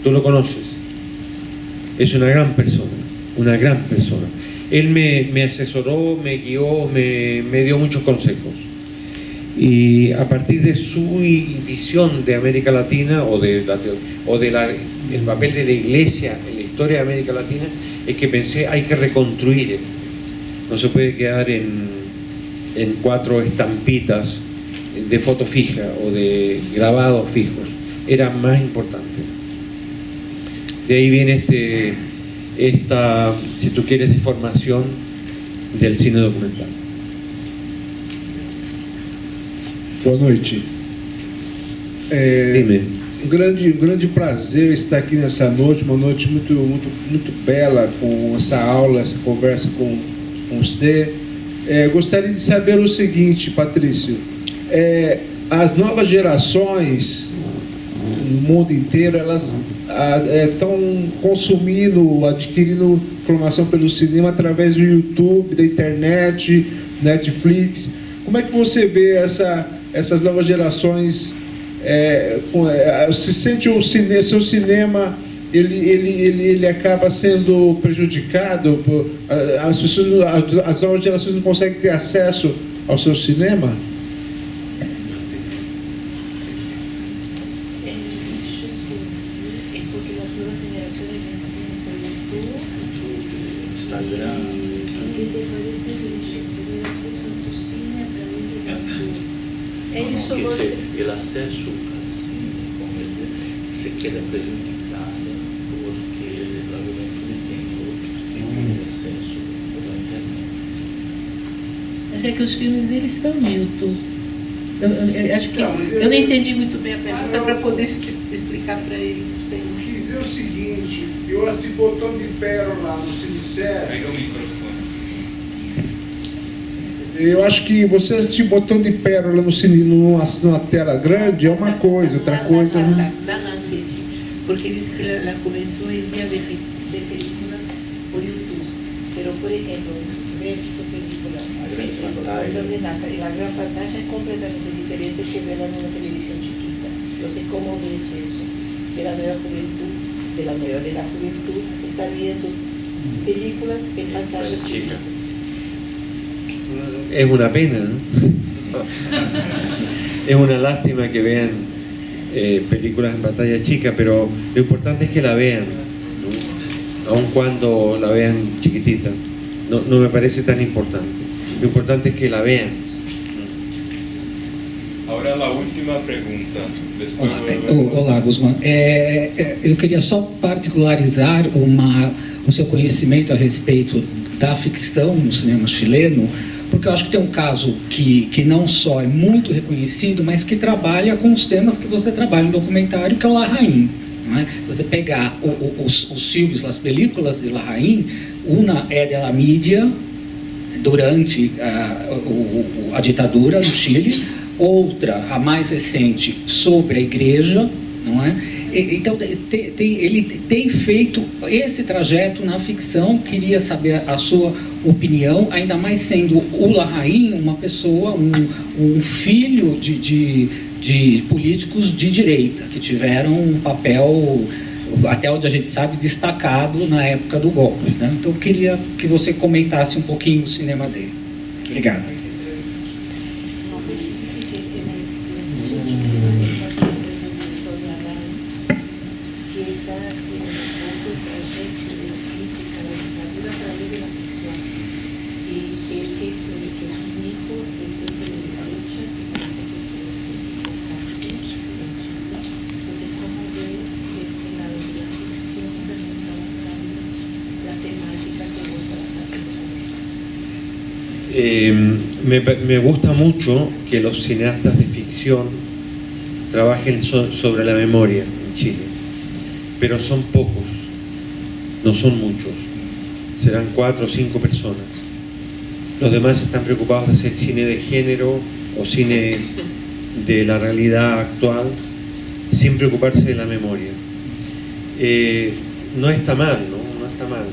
Tú lo conoces. Es una gran persona, una gran persona. Él me asesoró, me guió, me dio muchos consejos. Y a partir de su visión de América Latina o del papel de la Iglesia en la historia de América Latina, es que pensé, hay que reconstruir esto. No se puede quedar en 4 estampitas de foto fija o de grabados fijos. Era más importante. De ahí viene esta, si tú quieres, deformación del cine documental. Boa noite. Um grande prazer estar aqui nessa noite, uma noite muito bela, com essa aula, essa conversa com você. Gostaria de saber o seguinte, Patrício. As novas gerações no mundo inteiro, elas estão consumindo, adquirindo informação pelo cinema através do YouTube, da internet, Netflix. Como é que você vê essas novas gerações? Se sente seu cinema, ele acaba sendo prejudicado? As novas gerações não conseguem ter acesso ao seu cinema? El acesso al cine se queda prejudicado porque la juventud tiene outros tipos de acesso à internet. Mas é que os filmes deles estão no YouTube. Eu acho que eu não entendi muito bem a pergunta para poder explicar para ele, não sei. Quis dizer o seguinte, eu assisti Botão de Pérola no Cinesesc. Pega o microfone. Eu acho que você assistir Botão de Pérola numa tela grande é uma coisa, outra coisa... Não, sim. Porque dice que la juventud hoy en día ve películas por YouTube. Pero, por ejemplo, ver esta película, La Gran Pantalla es completamente diferente que verla en una televisión chiquita. Entonces, ¿cómo ves eso? De la nueva juventud, de la juventud, está viendo películas en pantallas chiquitas. Es una pena, ¿no? Es una lástima que vean películas en pantalla chica, pero lo importante es que la vean, ¿no? Aun cuando la vean chiquitita. No me parece tan importante. Lo importante es que la vean. Ahora la última pregunta. Olá, Guzmán. Eu queria só particularizar o seu conhecimento a respeito da ficção no cinema chileno, porque eu acho que tem um caso que não só é muito reconhecido, mas que trabalha com os temas que você trabalha no documentário, que é o Larraín. Né? Você pegar os filmes, as películas de Larraín, uma é da mídia durante a ditadura no Chile, outra, a mais recente, sobre a igreja, não é? Então, ele tem feito esse trajeto na ficção. Queria saber a sua opinião, ainda mais sendo o Larraín uma pessoa, um filho de políticos de direita, que tiveram um papel, até onde a gente sabe, destacado na época do golpe. Né? Então, eu queria que você comentasse um pouquinho o cinema dele. Obrigado. Me gusta mucho que los cineastas de ficción trabajen sobre la memoria en Chile, pero son pocos, no son muchos, serán 4 o 5 personas. Los demás están preocupados de hacer cine de género o cine de la realidad actual, sin preocuparse de la memoria. No está mal, no está mal,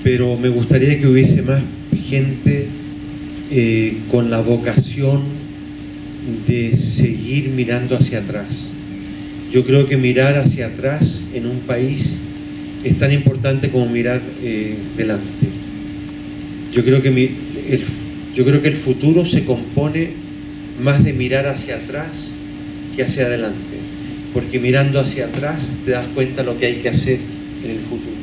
pero me gustaría que hubiese más gente con la vocación de seguir mirando hacia atrás. Yo creo que mirar hacia atrás en un país es tan importante como mirar delante. Yo creo que el futuro se compone más de mirar hacia atrás que hacia adelante, porque mirando hacia atrás te das cuenta lo que hay que hacer en el futuro.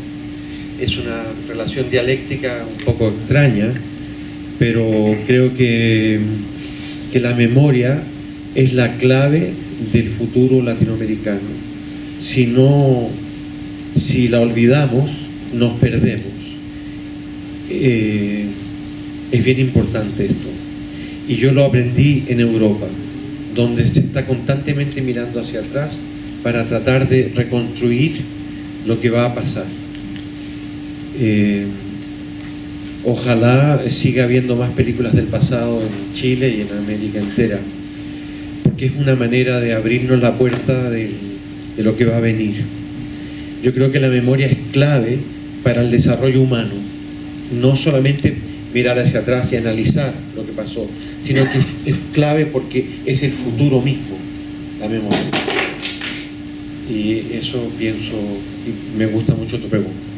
Es una relación dialéctica un poco extraña, pero creo que la memoria es la clave del futuro latinoamericano. Si la olvidamos, nos perdemos. Es bien importante esto. Y yo lo aprendí en Europa, donde se está constantemente mirando hacia atrás para tratar de reconstruir lo que va a pasar. Ojalá siga habiendo más películas del pasado en Chile y en América entera, porque es una manera de abrirnos la puerta de lo que va a venir. Yo creo que la memoria es clave para el desarrollo humano, no solamente mirar hacia atrás y analizar lo que pasó, sino que es clave porque es el futuro mismo, la memoria. Y eso pienso, y me gusta mucho tu pregunta.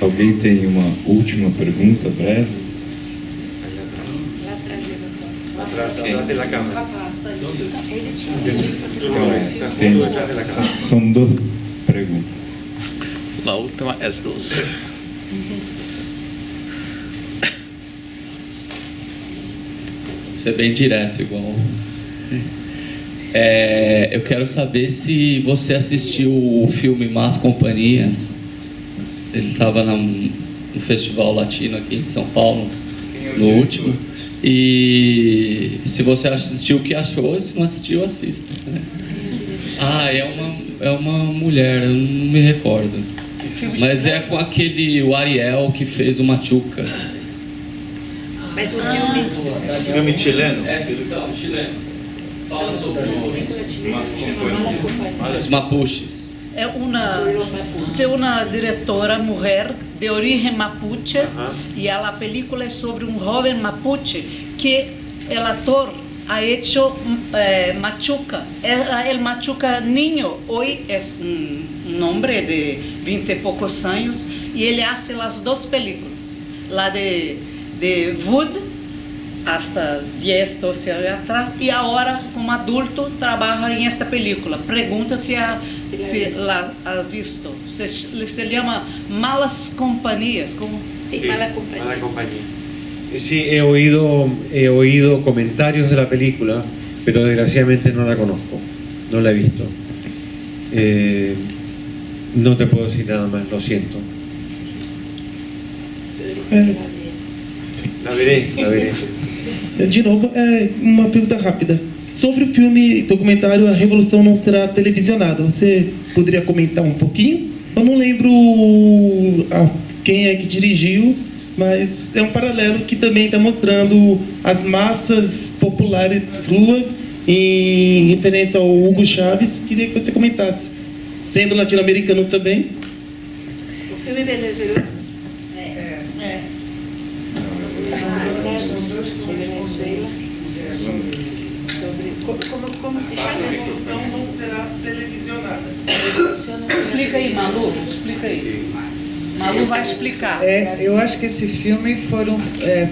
Alguém tem uma última pergunta breve? Atrás de la cámara. Ele tinha pedido para ter um filme. São duas perguntas. La última es dos. Isso é bem direto, igual. Eu quero saber se você assistiu o filme Más Companhias. Ele estava no Festival Latino aqui em São Paulo, no último. E se você assistiu, o que achou? Se não assistiu, assista. É uma mulher, eu não me recordo. Mas é com o Ariel que fez o Machuca. Mas o filme... Filme chileno? É ficção chilena. Fala sobre os mapuches. Tem uma diretora mulher de origem mapuche e a película é sobre um jovem mapuche que o ator ha hecho Machuca. Era el Machuca niño, hoy es un hombre de 20 y pocos años y él hace las dos películas, la de Wood hasta 10, 12 anos atrás e agora como adulto trabalha em esta película. Pergunta se la ha visto. Se chama Malas Companhias. ¿Cómo? Sí, Mala Compañía. Mala Compañía. Sí, he oído comentarios de la película, pero desgraciadamente no la conozco, no la he visto. No te puedo decir nada más, lo siento. La veré. De novo, uma pergunta rápida. Sobre o filme documentário A Revolução Não Será Televisionada, você poderia comentar um pouquinho? Eu não lembro quem é que dirigiu, mas é um paralelo que também está mostrando as massas populares das ruas, em referência ao Hugo Chávez. Queria que você comentasse, sendo latino-americano também. O filme venezuelano? Como se chama? A Revolução Não Será Televisionada. Explica aí, Malu, explica aí. Malu vai explicar. Eu acho que esse filme foi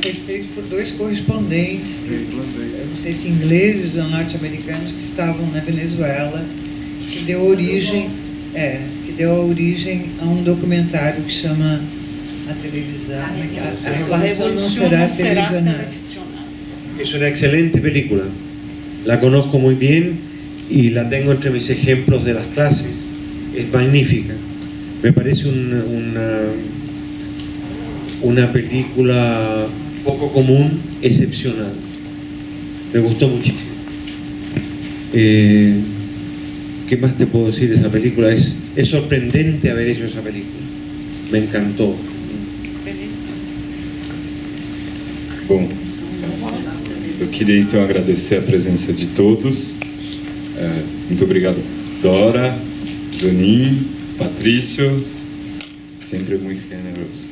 feito por dois correspondentes, eu não sei se ingleses ou norte-americanos, que estavam na Venezuela, que deu origem a um documentário que chama A Televisão. A Revolução Não Será Televisionada. Es una excelente película. La conozco muy bien y la tengo entre mis ejemplos de las clases. Es magnífica. Me parece una película poco común, excepcional. Me gustó muchísimo. ¿Qué más te puedo decir de esa película? Es sorprendente haber hecho esa película. Me encantó. Bom, eu queria então agradecer a presença de todos. Muito obrigado, Dora, Jonin, Patrício, sempre muito generoso.